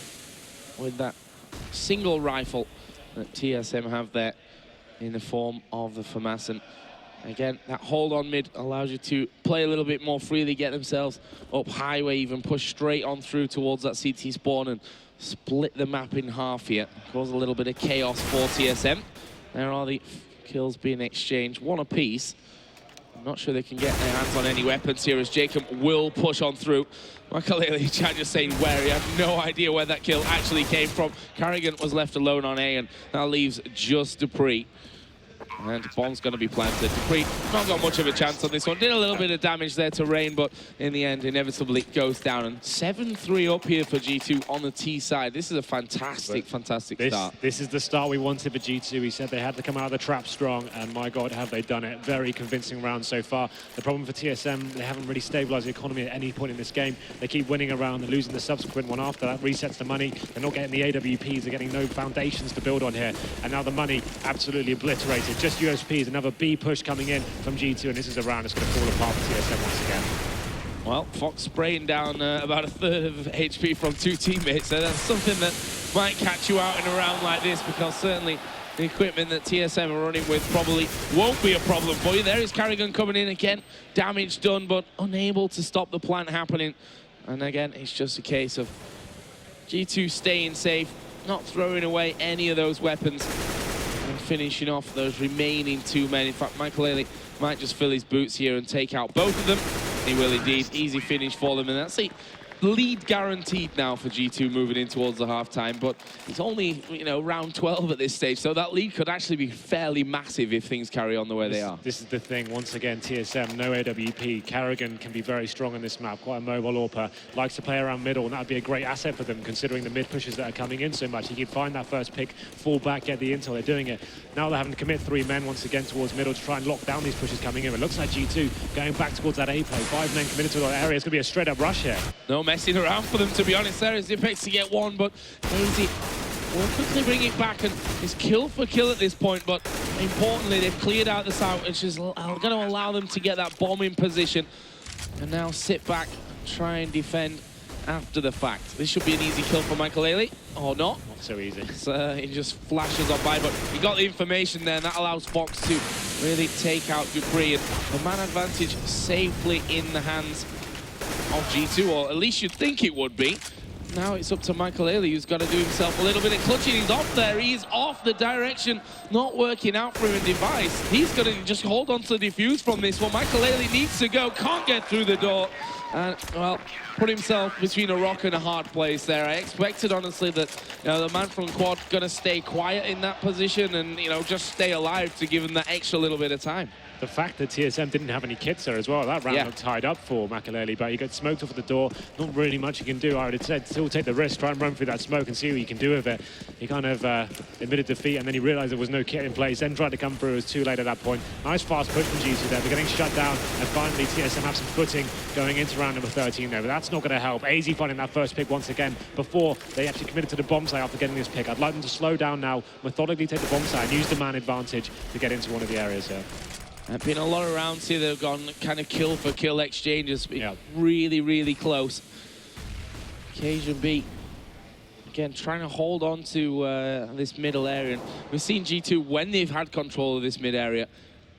with that single rifle that TSM have there in the form of the FAMAS. And again, that hold on mid allows you to play a little bit more freely, get themselves up highway, even push straight on through towards that CT spawn and split the map in half here. Cause a little bit of chaos for TSM. There are the kills being exchanged, 1 apiece. I'm not sure they can get their hands on any weapons here as Jacob will push on through. Michael Ailey just saying where he had no idea where that kill actually came from. Carrigan was left alone on A, and that leaves just Dupree. And bomb's going to be planted. Dupree not got much of a chance on this one. Did a little bit of damage there to Rain, but in the end, inevitably goes down. And 7-3 up here for G2 on the T side. This is a fantastic start.
This is the start we wanted for G2. We said they had to come out of the trap strong, and my God, have they done it. Very convincing round so far. The problem for TSM, they haven't really stabilized the economy at any point in this game. They keep winning a round and losing the subsequent one after. That resets the money. They're not getting the AWPs. They're getting no foundations to build on here. And now the money absolutely obliterated. Just USPs, another B push coming in from G2, and this is a round that's going to fall apart for TSM once again.
Well, Fox spraying down about a third of HP from 2 teammates, so that's something that might catch you out in a round like this, because certainly the equipment that TSM are running with probably won't be a problem for you. There is Carrigan coming in again, damage done, but unable to stop the plant happening. And again, it's just a case of G2 staying safe, not throwing away any of those weapons, and finishing off those remaining 2 men. In fact, Michael Ailey might just fill his boots here and take out both of them. He will indeed. Easy finish for them, and that's the lead guaranteed now for G2 moving in towards the halftime. But it's only, you know, round 12 at this stage, so that lead could actually be fairly massive if things carry on the way they are.
This is the thing. Once again, TSM, no AWP. Carrigan can be very strong in this map. Quite a mobile AWPer. Likes to play around middle, and that would be a great asset for them, considering the mid pushes that are coming in so much. He can find that first pick, fall back, get the intel. They're doing it. Now they're having to commit 3 men once again towards middle to try and lock down these pushes coming in. It looks like G2 going back towards that A play. 5 men committed to that area. It's going to be a straight up rush here.
No messing around for them, to be honest. There is Zipex to get 1, but Easy will quickly bring it back, and it's kill for kill at this point. But importantly, they've cleared out the site, which is going to allow them to get that bomb in position and now sit back, try and defend after the fact. This should be an easy kill for Michael Ailey, or not.
Not so easy.
So he just flashes on by, but he got the information there, and that allows Fox to really take out Dupree. And the man advantage safely in the hands of G2, or at least you'd think it would be. Now it's up to Michael Ailey, who's got to do himself a little bit of clutching. He's off there, he's off the direction, not working out for him in Device. He's got to just hold on to the defuse from this one. Michael Ailey needs to go, can't get through the door. And, well, put himself between a rock and a hard place there. I expected, honestly, that the man from Quad going to stay quiet in that position and, just stay alive to give him that extra little bit of time.
The fact that TSM didn't have any kits there as well, that round looked tied up for Makelele, but he got smoked off at the door. Not really much you can do. I would have said still take the risk, try and run through that smoke and see what you can do with it. He kind of admitted defeat, and then he realized there was no kit in place, then tried to come through. It was too late at that point. Nice fast push from G2 there. They're getting shut down, and finally TSM have some footing going into round number 13 there, but that's not going to help. AZ finding that first pick once again before they actually committed to the bomb site after getting this pick. I'd like them to slow down now, methodically take the bomb site and use the man advantage to get into one of the areas here.
There've been a lot of rounds here that have gone kind of kill for kill exchanges. Really, really close. Cajun beat. Again, trying to hold on to this middle area. And we've seen G2, when they've had control of this mid area,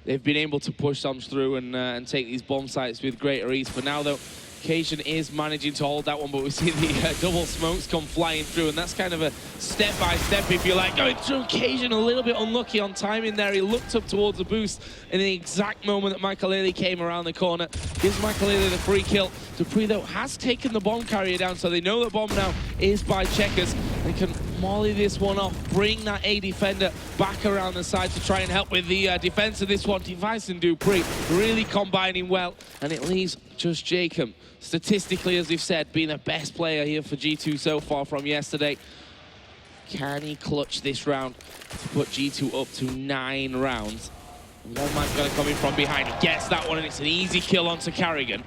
they've been able to push some through and take these bomb sites with greater ease. But now, though, Cajun is managing to hold that one, but we see the double smokes come flying through, and that's kind of a step-by-step, if you like, going through. Cajun a little bit unlucky on timing there. He looked up towards the boost in the exact moment that Michael Ailey came around the corner. Gives Michael Ailey the free kill. Dupree, though, has taken the bomb carrier down, so they know that bomb now is by Checkers. They can molly this one off, bring that A defender back around the side to try and help with the defense of this one. Device and Dupree really combining well, and it leaves just Jacob, statistically, as we've said, being the best player here for G2 so far from yesterday. Can he clutch this round to put G2 up to 9 rounds? One man's going to come in from behind. He gets that one, and it's an easy kill onto Carrigan.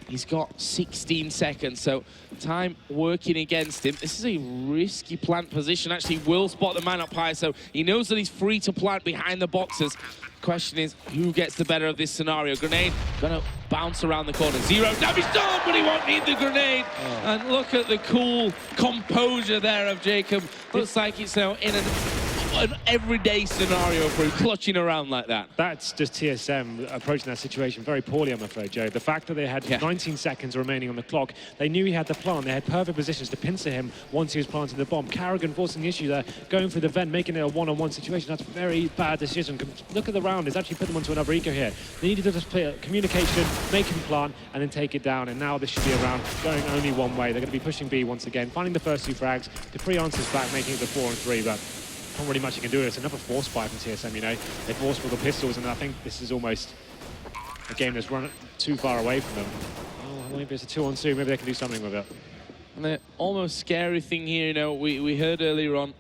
He's got 16 seconds, so time working against him. This is a risky plant position. Actually, will spot the man up high, so he knows that he's free to plant behind the boxes. Question is, who gets the better of this scenario? Grenade gonna bounce around the corner. Zero damage done, but he won't need the grenade. And look at the cool composure there of Jacob. Looks like it's now in an everyday scenario for him, clutching around like that.
That's just TSM approaching that situation very poorly, I'm afraid, Joe. The fact that they had 19 seconds remaining on the clock, they knew he had the plant. They had perfect positions to pincer him once he was planting the bomb. Carrigan forcing the issue there, going through the vent, making it a one-on-one situation. That's a very bad decision. Look at the round. It's actually put them onto another eco here. They needed to just play communication, make him plant, and then take it down. And now this should be a round going only one way. They're going to be pushing B once again, finding the first 2 frags. Dupree answers back, making it the 4 and 3, but not really much you can do. It's another force spy from TSM, They force for the pistols, and I think this is almost a game that's run too far away from them. Oh, maybe it's a 2-on-2. Maybe they can do something with it.
And the almost scary thing here, we heard earlier on,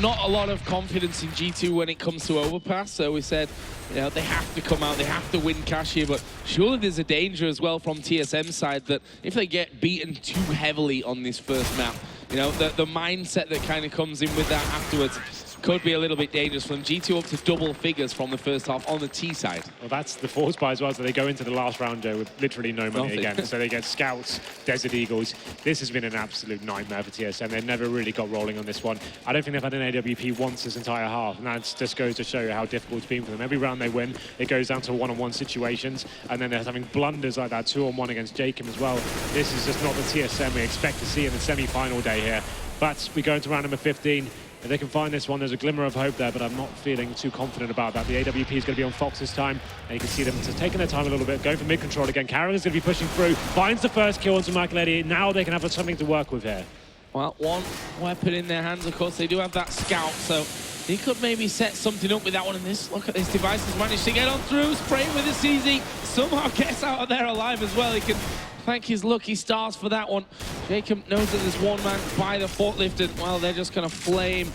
not a lot of confidence in G2 when it comes to overpass, so we said, they have to come out, they have to win cash here, but surely there's a danger as well from TSM's side that if they get beaten too heavily on this first map, the mindset that kind of comes in with that afterwards could be a little bit dangerous from G2 up to double figures from the first half on the T side.
Well, that's the force buy as well, so they go into the last round, Joe, with literally no money again. So they get Scouts, Desert Eagles. This has been an absolute nightmare for TSM. They've never really got rolling on this one. I don't think they've had an AWP once this entire half, and that just goes to show you how difficult it's been for them. Every round they win, it goes down to one-on-one situations, and then they're having blunders like that 2-on-1 against Jacob as well. This is just not the TSM we expect to see in the semi-final day here. But we go into round number 15. If they can find this one, there's a glimmer of hope there, but I'm not feeling too confident about that. The AWP is going to be on Fox this time, and you can see them just taking their time a little bit, going for mid-control again. Carrigan's going to be pushing through, finds the first kill onto Makelele. Now they can have something to work with here.
Well, one weapon in their hands, of course. They do have that Scout, so he could maybe set something up with that one. And look at this Device has managed to get on through, spraying with the CZ. Somehow gets out of there alive as well. He can thank his lucky stars for that one. Jacob knows that there's one man by the forklift, and, well, they're just going to flame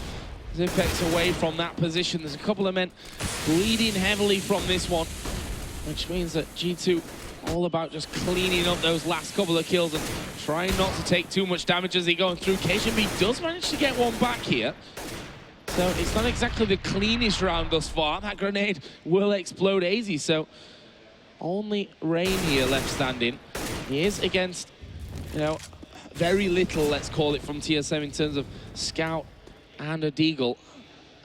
Zipex away from that position. There's a couple of men bleeding heavily from this one, which means that G2 all about just cleaning up those last couple of kills and trying not to take too much damage as they go through. KSHB does manage to get one back here, so it's not exactly the cleanest round thus far. That grenade will explode AZ, so only Rain here left standing. He is against, very little, let's call it, from TSM in terms of Scout and a Deagle.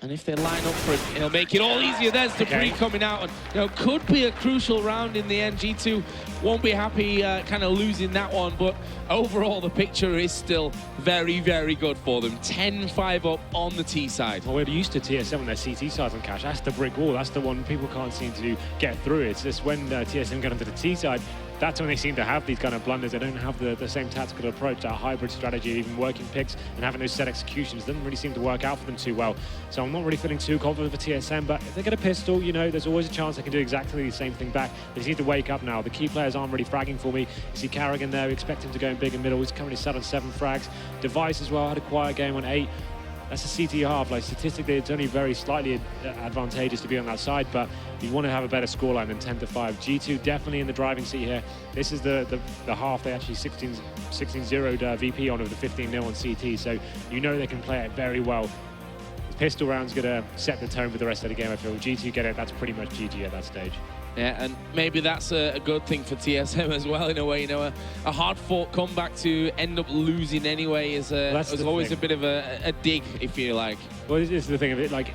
And if they line up for it, it'll make it all easier. There's Debris coming out, and could be a crucial round in the end. G2 won't be happy kind of losing that one, but overall the picture is still very, very good for them. 10-5 up on the T side.
Well, we're used to TSM on their CT side on Cash. That's the brick wall. That's the one people can't seem to get through. It's just when TSM get onto the T side, that's when they seem to have these kind of blunders. They don't have the same tactical approach, that hybrid strategy, even working picks and having those set executions. Doesn't really seem to work out for them too well. So I'm not really feeling too confident for TSM, but if they get a pistol, there's always a chance they can do exactly the same thing back. They just need to wake up now. The key players aren't really fragging for me. You see Carrigan there, we expect him to go in big and middle. He's currently sat on 7 frags. Device as well, had a quiet game on 8. That's a CT half. Like, statistically, it's only very slightly advantageous to be on that side, but you want to have a better scoreline than 10-5. G2 definitely in the driving seat here. This is the half they actually 16-0'd VP on over the 15-0 on CT, so they can play it very well. The pistol round's going to set the tone for the rest of the game, I feel. G2 get it, that's pretty much GG at that stage.
Yeah, and maybe that's a good thing for TSM as well, in a way. A hard-fought comeback to end up losing anyway is always a bit of a dig, if you like.
Well, this is the thing of it, like,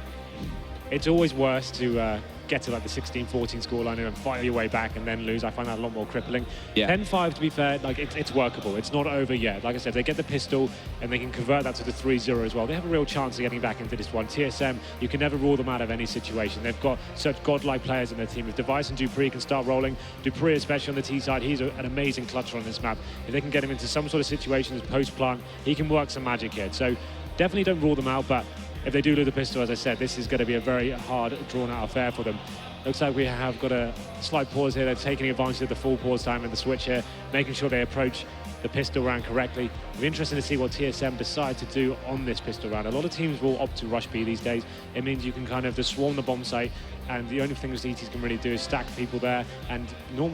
it's always worse to get to like the 16-14 scoreline and fight your way back and then lose. I find that a lot more crippling.
Yeah.
10-5, to be fair, like it's workable. It's not over yet. Like I said, they get the pistol and they can convert that to the 3-0 as well. They have a real chance of getting back into this one. TSM, you can never rule them out of any situation. They've got such godlike players in their team. If Device and Dupree can start rolling, Dupree, especially on the T side, he's an amazing clutcher on this map. If they can get him into some sort of situations post-plant, he can work some magic here. So definitely don't rule them out, but if they do lose the pistol, as I said, this is going to be a very hard, drawn-out affair for them. Looks like we have got a slight pause here. They're taking advantage of the full pause time and the switch here, making sure they approach the pistol round correctly. It'll be interesting to see what TSM decide to do on this pistol round. A lot of teams will opt to rush B these days. It means you can kind of just swarm the bomb site, and the only thing the ETs can really do is stack people there. And 9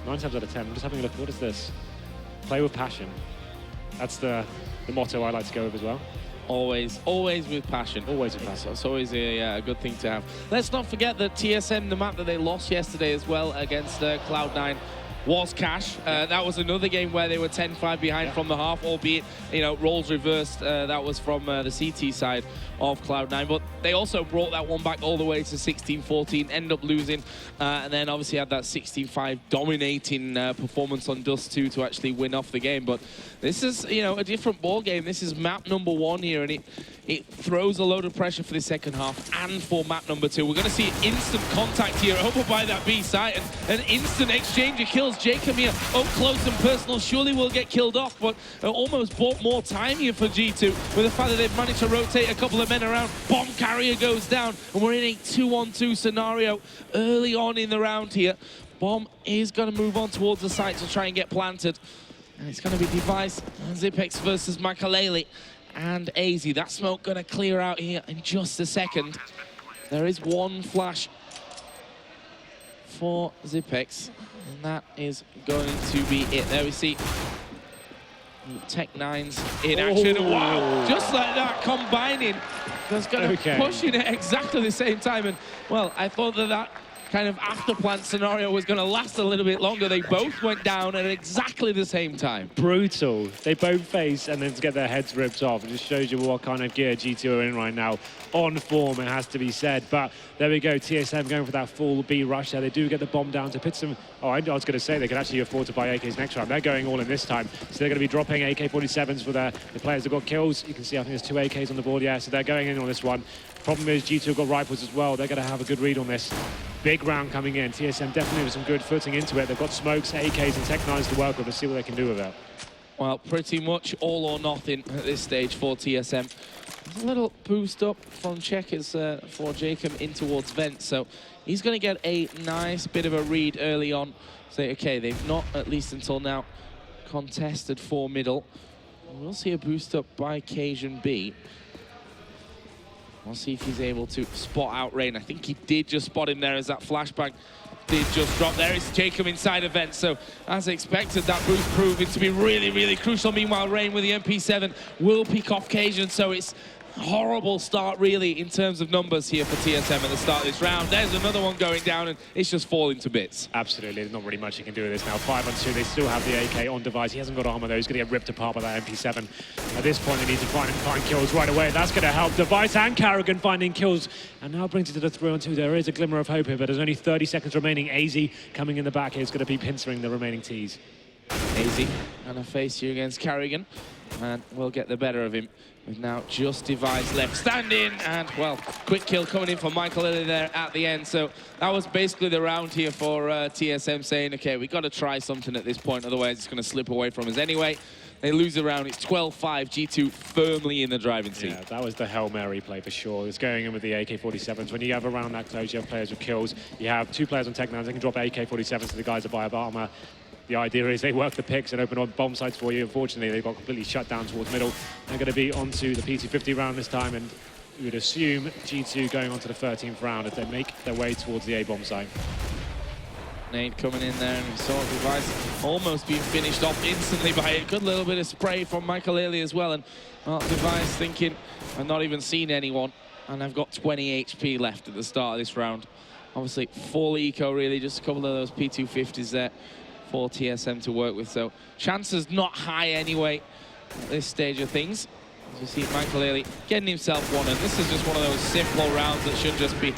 times out of 10, I'm just having a look. What is this? Play with passion. That's the motto I like to go with as well.
Always with passion.
Always with passion.
It's always a good thing to have. Let's not forget that TSM, the map that they lost yesterday as well against Cloud9, was Cash. That was another game where they were 10-5 behind from the half, albeit, roles reversed. That was from the CT side of Cloud9, but they also brought that one back all the way to 16-14, end up losing, and then obviously had that 16-5 dominating performance on Dust 2 to actually win off the game. But this is, a different ball game. This is map number 1 here, and it throws a load of pressure for the second half and for map number 2. We're going to see instant contact here over by that B site, and an instant exchange of kills. Jacob here up close and personal, surely will get killed off, but almost bought more time here for G2 with the fact that they've managed to rotate a couple of men around. Bomb carrier goes down, and we're in a 2-on-2 scenario early on in the round here. Bomb is going to move on towards the site to try and get planted, and it's going to be Device and Zipex versus Makalele and AZ. That smoke going to clear out here in just a second. There is one flash for Zipex, and that is going to be it. There we see Tech9's in action.
Oh.
Wow, just like that, combining. That's going to push in at exactly the same time. And, well, I thought that kind of after-plant scenario was going to last a little bit longer. They both went down at exactly the same time.
Brutal. They both face and then to get their heads ripped off. It just shows you what kind of gear G2 are in right now. On form, it has to be said. But there we go, TSM going for that full B rush there. They do get the bomb down to pit some... Oh, I was going to say they could actually afford to buy AKs next round. They're going all in this time. So they're going to be dropping AK-47s for the players that got kills. You can see, I think there's 2 AKs on the board, yeah. So they're going in on this one. Problem is, G2 got rifles as well. They're going to have a good read on this. Big round coming in. TSM definitely with some good footing into it. They've got smokes, AKs, and Tech9s to work with. Let's see what they can do with it.
Well, pretty much all or nothing at this stage for TSM. There's a little boost up from checkers for Jacob in towards Vent, so he's going to get a nice bit of a read early on. Say, okay, they've not, at least until now, contested for middle. We'll see a boost up by Cajun B. We'll see if he's able to spot out Rain. I think he did just spot him there as that flashbang did just drop. There is Jacob inside event. So as expected, that boost proving to be really, really crucial. Meanwhile, Rain with the MP7 will pick off Cajun. So it's horrible start, really, in terms of numbers here for TSM at the start of this round. There's another one going down, and it's just falling to bits.
Absolutely, there's not really much you can do with this now. 5-on-2, they still have the AK on device. He hasn't got armor, though. He's going to get ripped apart by that MP7. At this point, they need to find kills right away. That's going to help Device and Carrigan finding kills. And now brings it to the 3-on-2. There is a glimmer of hope here, but there's only 30 seconds remaining. AZ coming in the back here is going to be pincering the remaining Ts.
AZ and a face here against Carrigan, and we'll get the better of him. With now just Device left standing, and well, quick kill coming in for Michael Lilly there at the end. So that was basically the round here for TSM, saying, okay, we've got to try something at this point, otherwise it's going to slip away from us anyway. They lose the round. It's 12-5, G2 firmly in the driving seat.
Yeah, that was the Hail Mary play for sure. It's going in with the AK-47s. When you have a round that close, you have players with kills. You have 2 players on Tech 9s. They can drop AK-47s to the guys that buy armor. The idea is they work the picks and open up bomb sites for you. Unfortunately, they've got completely shut down towards middle. They're going to be onto the P250 round this time, and you would assume G2 going on to the 13th round as they make their way towards the A-bomb site.
Nade coming in there, and we saw Device almost being finished off instantly by a good little bit of spray from Michael Lilly as well. And well, Device thinking, I've not even seen anyone, and I've got 20 HP left at the start of this round. Obviously, full eco, really, just a couple of those P250s there for TSM to work with. So chances not high anyway at this stage of things. As you see Michael Lilly getting himself one, and this is just one of those simple rounds that should just be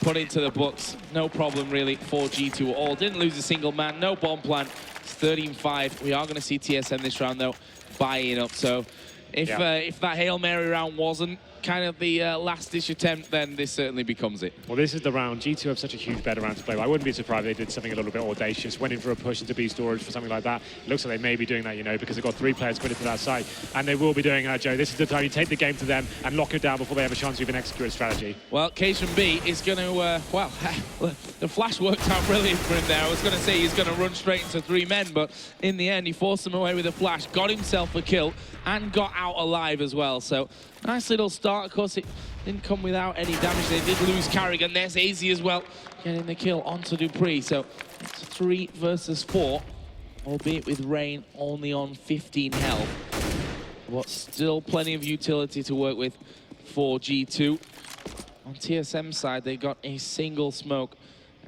put into the books. No problem really for G2 at all. Didn't lose a single man, no bomb plan. It's 13-5. We are going to see TSM this round though buying up. So if that Hail Mary round wasn't kind of the last-ish attempt, then this certainly becomes it.
Well, this is the round. G2 have such a huge better round to play. I wouldn't be surprised if they did something a little bit audacious, went in for a push into B storage for something like that. It looks like they may be doing that, you know, because they've got 3 players committed to that site, and they will be doing that, Joe. This is the time you take the game to them and lock it down before they have a chance to even execute a strategy.
Well, Cajun B is going to, well, the flash worked out brilliant for him there. I was going to say he's going to run straight into 3 men, but in the end, he forced them away with a flash, got himself a kill, and got out alive as well. So nice little start. Of course, it didn't come without any damage. They did lose Carrigan. There's AZ as well, getting the kill onto Dupree. So it's 3 versus 4, albeit with Rain only on 15 health. But still plenty of utility to work with for G2. On TSM side, they got a single smoke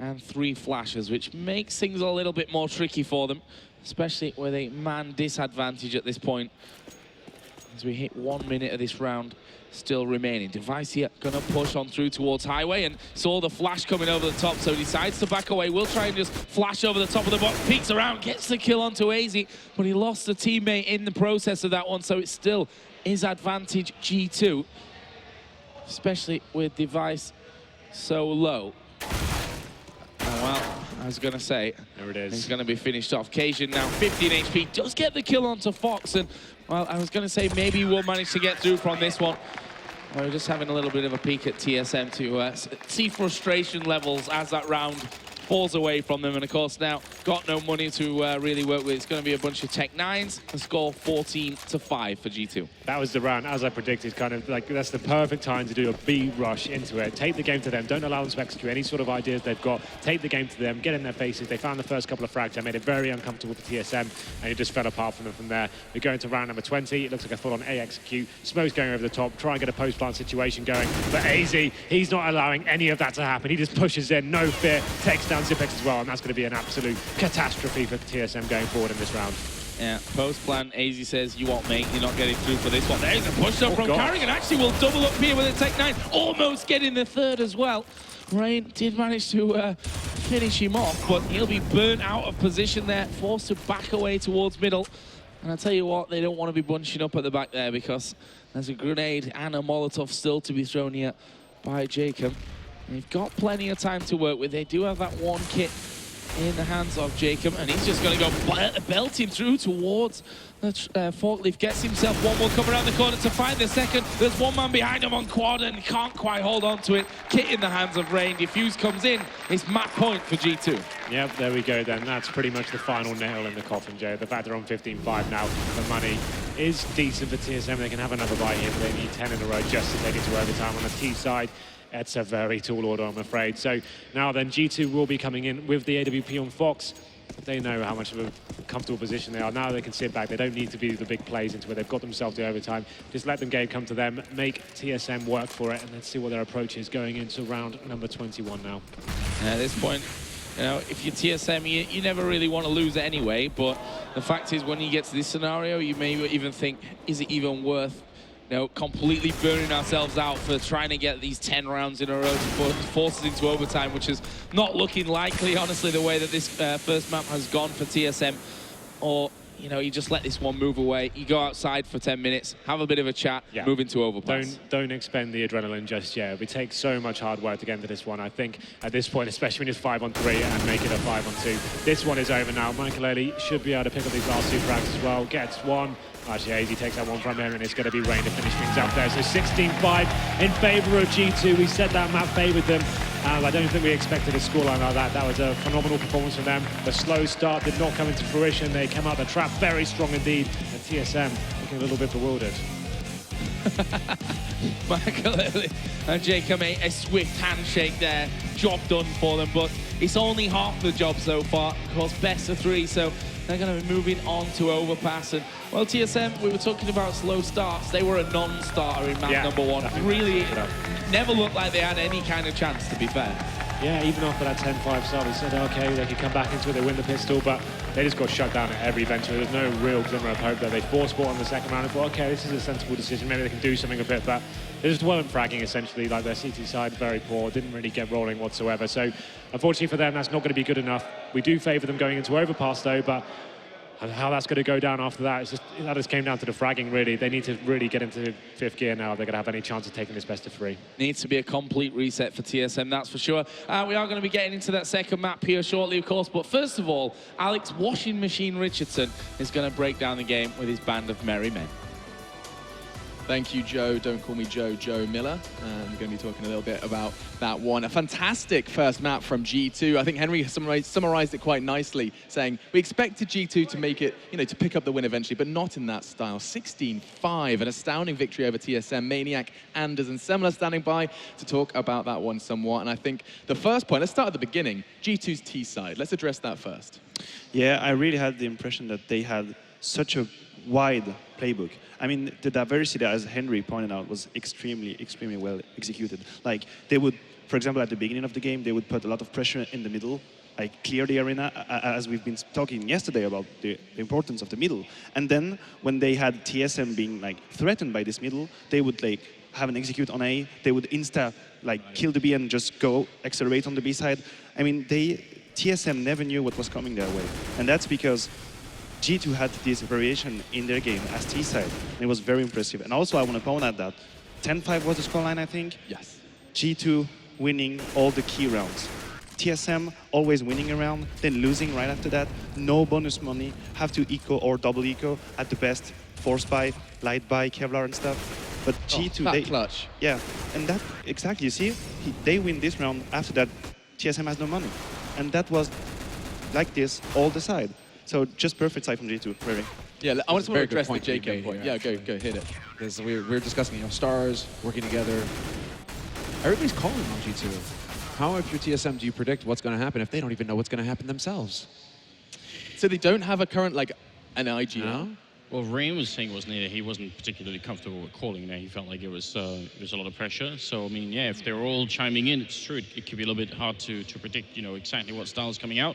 and 3 flashes, which makes things a little bit more tricky for them, especially with a man disadvantage at this point. As we hit 1 minute of this round still remaining. Device here gonna push on through towards Highway, and saw the flash coming over the top, so decides to back away. Will try and just flash over the top of the box, peeks around, gets the kill onto AZ, but he lost a teammate in the process of that one, so it still is advantage G2, especially with Device so low. Oh, well, I was gonna say,
there it is.
He's gonna be finished off. Cajun now 15 HP, does get the kill onto Fox, and well, I was gonna say maybe we'll manage to get through from this one. We're just having a little bit of a peek at TSM to see frustration levels as that round falls away from them, and of course now got no money to really work with. It's going to be a bunch of Tech 9s. The score 14-5 for G2.
That was the round, as I predicted, kind of like that's the perfect time to do a B rush into it. Take the game to them. Don't allow them to execute any sort of ideas they've got. Take the game to them. Get in their faces. They found the first couple of frags. They made it very uncomfortable for TSM, and it just fell apart from them from there. We're going to round number 20. It looks like a full-on A execute. Smoke's going over the top. Try and get a post-plant situation going. But AZ, he's not allowing any of that to happen. He just pushes in, no fear. Takes down Zipex as well, and that's going to be an absolute catastrophe for TSM going forward in this round.
Yeah, post-plan, AZ says, you won't make, you're not getting through for this one. There's a push-up from Carrigan. Actually, will double up here with a Tech 9, almost getting the 3rd as well. Rain did manage to finish him off, but he'll be burnt out of position there, forced to back away towards middle. And I tell you what, they don't want to be bunching up at the back there, because there's a grenade and a Molotov still to be thrown here by Jacob. They've got plenty of time to work with. They do have that 1 kit in the hands of Jacob, and he's just going to go belting through towards the forklift. Gets himself one more, come around the corner to find the 2nd. There's 1 man behind him on quad, and he can't quite hold on to it. Kit in the hands of Rain. Defuse comes in. It's map point for G2.
Yep, there we go then. That's pretty much the final nail in the coffin, Joe. The fact they're on 15-5 now, the money is decent for TSM. They can have another bite here, but they need 10 in a row just to take it to overtime on the T side. It's a very tall order, I'm afraid. So now then, G2 will be coming in with the AWP on Fox. They know how much of a comfortable position they are. Now they can sit back. They don't need to be the big plays into where they've got themselves the overtime. Just let the game come to them, make TSM work for it, and let's see what their approach is going into round number 21 now.
At this point, you know, if you're TSM, you never really want to lose it anyway, but the fact is when you get to this scenario, you may even think, is it even worth, you know, completely burning ourselves out for trying to get these 10 rounds in a row to force us into overtime, which is not looking likely, honestly, the way that this first map has gone for TSM. Or, you know, you just let this one move away. You go outside for 10 minutes, have a bit of a chat, move into overpass.
Don't expend the adrenaline just yet. It takes so much hard work to get into this one. I think at this point, especially when it's 5-on-3 and make it a 5-on-2, this one is over now. Michael Early should be able to pick up these last 2 frags as well. Gets one. Actually, AZ takes that one from him, and it's going to be Rain to finish things out there. So 16-5 in favour of G2. We said that map favoured them. I don't think we expected a scoreline like that. That was a phenomenal performance from them. The slow start did not come into fruition. They came out the trap very strong indeed. And TSM looking a little bit bewildered.
Michael Early and Jacob made a swift handshake there. Job done for them, but it's only half the job so far. Of course, best of 3, so they're going to be moving on to overpass. And, well, TSM, we were talking about slow starts. They were a non-starter in map number 1. Really never looked like they had any kind of chance, to be fair.
Yeah, even after that 10-5 start, we said, okay, they could come back into it, they win the pistol, but they just got shut down at every venture. There's no real glimmer of hope there. They forced ball on the second round and thought, okay, this is a sensible decision. Maybe they can do something a bit, but they just weren't fragging, essentially. Like, their CT side, very poor, didn't really get rolling whatsoever. So, unfortunately for them, that's not going to be good enough. We do favour them going into overpass, though, but how that's going to go down after that, that just came down to the fragging, really. They need to really get into 5th gear now if they're going to have any chance of taking this best of 3.
Needs to be a complete reset for TSM, that's for sure. We are going to be getting into that second map here shortly, of course, but first of all, Alex Washing Machine Richardson is going to break down the game with his band of merry men.
Thank you, Joe. Don't call me Joe, Joe Miller. We're going to be talking a little bit about that one. A fantastic first map from G2. I think Henry summarized it quite nicely, saying we expected G2 to make it, you know, to pick up the win eventually, but not in that style. 16-5, an astounding victory over TSM. Maniac, Anders, and Semler standing by to talk about that one somewhat. And I think the first point, let's start at the beginning. G2's T side. Let's address that first.
Yeah, I really had the impression that they had such a wide playbook. I mean, the diversity, as Henry pointed out, was extremely, extremely well executed. Like, they would, for example, at the beginning of the game, they would put a lot of pressure in the middle, like clear the arena, as we've been talking yesterday about the importance of the middle. And then, when they had TSM being like threatened by this middle, they would like have an execute on A, they would insta like kill the B and just go accelerate on the B side. I mean, TSM never knew what was coming their way. And that's because G2 had this variation in their game as T side. And it was very impressive. And also, I want to point out that 10-5 was the scoreline, I think.
Yes.
G2 winning all the key rounds. TSM always winning a round, then losing right after that. No bonus money, have to eco or double eco at the best. Force buy, light buy, Kevlar and stuff. But G2, they
clutch.
Yeah, and that exactly. You see, they win this round. After that, TSM has no money, and that was like this all the side. So just perfect side from G2, really.
Yeah, I want to address the
point you
JK
made
point.
here,
Yeah, go hit it.
Because we're discussing, you know, stars working together. Everybody's calling on G2. How, if you're TSM, do you predict what's going to happen if they don't even know what's going to happen themselves?
So they don't have a current, like, an IG.
No?
Well, Rain was saying he wasn't particularly comfortable with calling there. He felt like it was a lot of pressure. So, I mean, yeah, if they're all chiming in, it's true. It could be a little bit hard to predict, you know, exactly what style is coming out.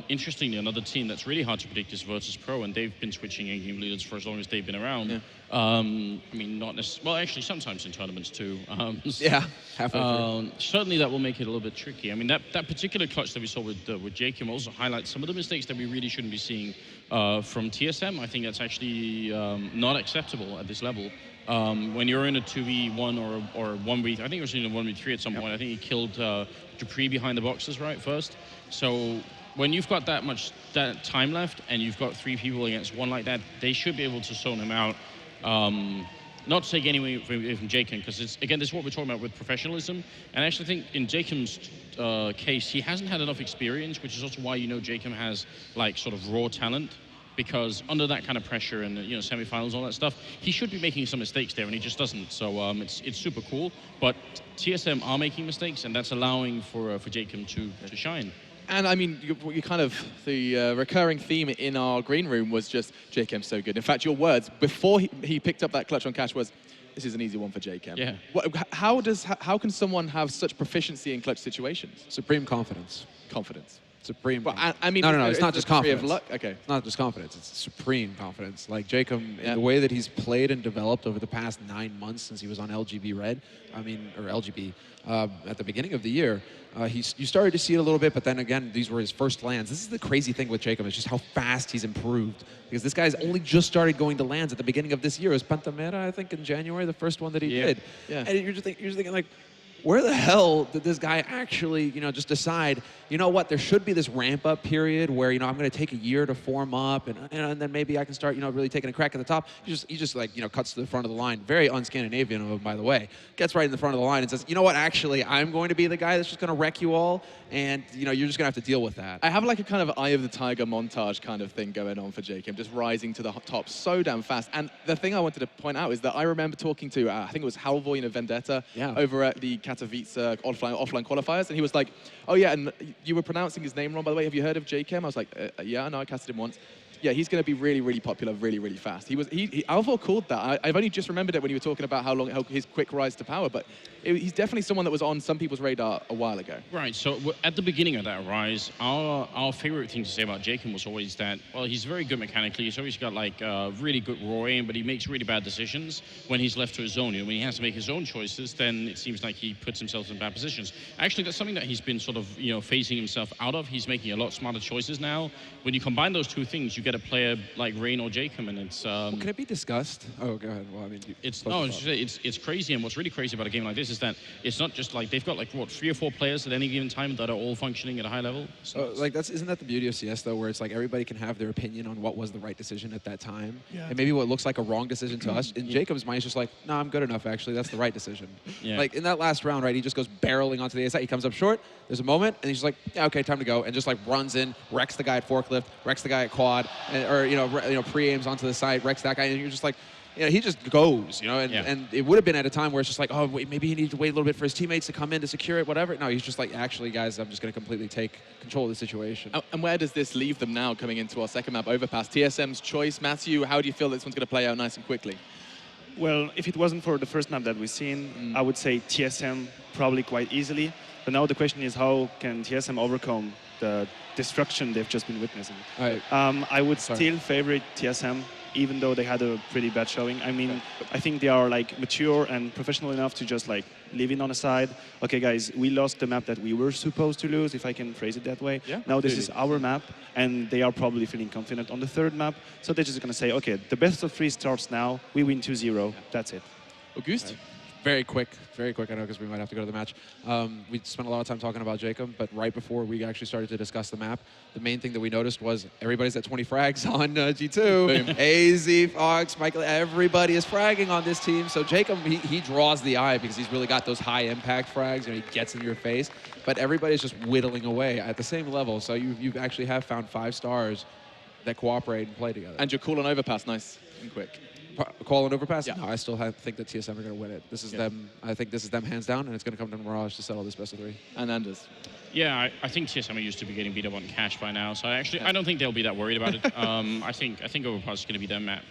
Interestingly, another team that's really hard to predict is Virtus Pro, and they've been switching in-game leaders for as long as they've been around. Yeah. I mean, not necessarily. Well, actually, sometimes in tournaments too.
Yeah, halfway through.
Certainly, that will make it a little bit tricky. I mean, that particular clutch that we saw with Jakim also highlights some of the mistakes that we really shouldn't be seeing from TSM. I think that's actually not acceptable at this level. When you're in a 2v1 or 1v, I think it was in a 1v3 at some point. I think he killed Dupree behind the boxes, right, first. So when you've got that time left and you've got 3 people against 1 like that, they should be able to zone him out. Not to take anything from Jakim, because this is what we're talking about with professionalism. And I actually think in Jakim's case, he hasn't had enough experience, which is also why you know Jakim has like sort of raw talent. Because under that kind of pressure and semifinals, all that stuff, he should be making some mistakes there, and he just doesn't. So it's super cool. But TSM are making mistakes, and that's allowing for Jakim to shine.
And I mean, you kind of, the recurring theme in our green room was just JKM's so good. In fact, your words before he picked up that clutch on Cash was, this is an easy one for JKM.
Yeah.
How can someone have such proficiency in clutch situations?
Supreme confidence.
Confidence.
Supreme.
Well, I mean,
no, it's not just confidence.
Of luck? Okay.
It's not just confidence. It's supreme confidence. Like Jacob,
Yeah.
the way that he's played and developed over the past 9 months since he was on LGB Red, or LGB, at the beginning of the year, you started to see it a little bit, but then again, these were his first lands. This is the crazy thing with Jacob, is just how fast he's improved. Because this guy's only just started going to lands at the beginning of this year. It was Pantamera, I think, in January, the first one that he did.
Yeah.
And you're just thinking like, where the hell did this guy actually, just decide, you know what, there should be this ramp-up period where, I'm going to take a year to form up, and then maybe I can start, really taking a crack at the top. He just like, cuts to the front of the line. Very un-Scandinavian of him, by the way. Gets right in the front of the line and says, you know what, actually, I'm going to be the guy that's just going to wreck you all, and, you're just going to have to deal with that.
I have like a kind of Eye of the Tiger montage kind of thing going on for Jacob, just rising to the top so damn fast. And the thing I wanted to point out is that I remember talking to, I think it was Halvoy in a Vendetta over at the Katowice offline qualifiers, and he was like, oh yeah, and you were pronouncing his name wrong, by the way. Have you heard of JKM? I was like, yeah, no, I casted him once. Yeah, he's going to be really, really popular, really, really fast. Alvor called that. I've only just remembered it when you were talking about how his quick rise to power, but he's definitely someone that was on some people's radar a while ago.
Right, so at the beginning of that rise, our favorite thing to say about Jacob was always that, well, he's very good mechanically. He's always got like really good raw aim, but he makes really bad decisions when he's left to his own. When he has to make his own choices, then it seems like he puts himself in bad positions. Actually, that's something that he's been sort of, phasing himself out of. He's making a lot smarter choices now. When you combine those two things, you get a player like Rain or Jacob, and it's...
Well, can it be discussed? Oh, go ahead. Well, I mean...
It's crazy, and what's really crazy about a game like this is that it's not just like, they've got like, what, 3 or 4 players at any given time that are all functioning at a high level? So
isn't that the beauty of CS, though, where it's like everybody can have their opinion on what was the right decision at that time, and maybe what looks like a wrong decision to us. In Jacob's mind, he's just like, no, I'm good enough, actually. That's the right decision. Like, in that last round, right, he just goes barreling onto the A side. He comes up short. There's a moment, and he's just like, yeah, okay, time to go, and just like runs in, wrecks the guy at forklift, wrecks the guy at quad, or pre-aims onto the side, wrecks that guy, and you're just like, he just goes, and it would have been at a time where it's just like, oh, wait, maybe he needs to wait a little bit for his teammates to come in to secure it, whatever. No, he's just like, actually, guys, I'm just going to completely take control of the situation.
And where does this leave them now coming into our second map, Overpass? TSM's choice. Matthew, how do you feel this one's going to play out nice and quickly?
Well, if it wasn't for the first map that we've seen, I would say TSM probably quite easily. But now the question is, how can TSM overcome the destruction they've just been witnessing? I would still favorite TSM, even though they had a pretty bad showing. I mean, I think they are like mature and professional enough to just like leave it on the side. Okay, guys, we lost the map that we were supposed to lose, if I can phrase it that way. Now this is our map, and they are probably feeling confident on the third map. So they're just going to say, okay, the best of 3 starts now. We win 2-0. That's it.
Auguste?
Very quick, I know, because we might have to go to the match. We spent a lot of time talking about Jacob, but right before we actually started to discuss the map, the main thing that we noticed was everybody's at 20 frags on G2. AZ, Fox, Michael, everybody is fragging on this team. So Jacob, he draws the eye because he's really got those high impact frags, he gets in your face. But everybody's just whittling away at the same level. So you actually have found 5 stars that cooperate and play together.
And you're cool on Overpass, nice and quick.
Call and overpass? No, I still think that TSM are going to win it. This is them. I think this is them hands down, and it's going to come to Mirage to settle this best of 3.
And Anders?
Yeah, I think TSM are used to be getting beat up on Cash by now, so I don't think they'll be that worried about it. I think Overpass is going to be their map.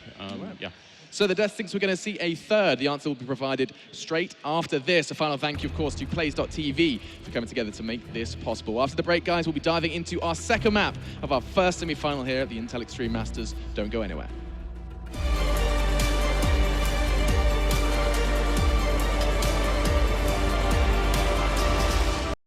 So the Death thinks we're going to see a third. The answer will be provided straight after this. A final thank you, of course, to Plays.tv for coming together to make this possible. After the break, guys, we'll be diving into our second map of our first semi-final here at the Intel Extreme Masters. Don't go anywhere.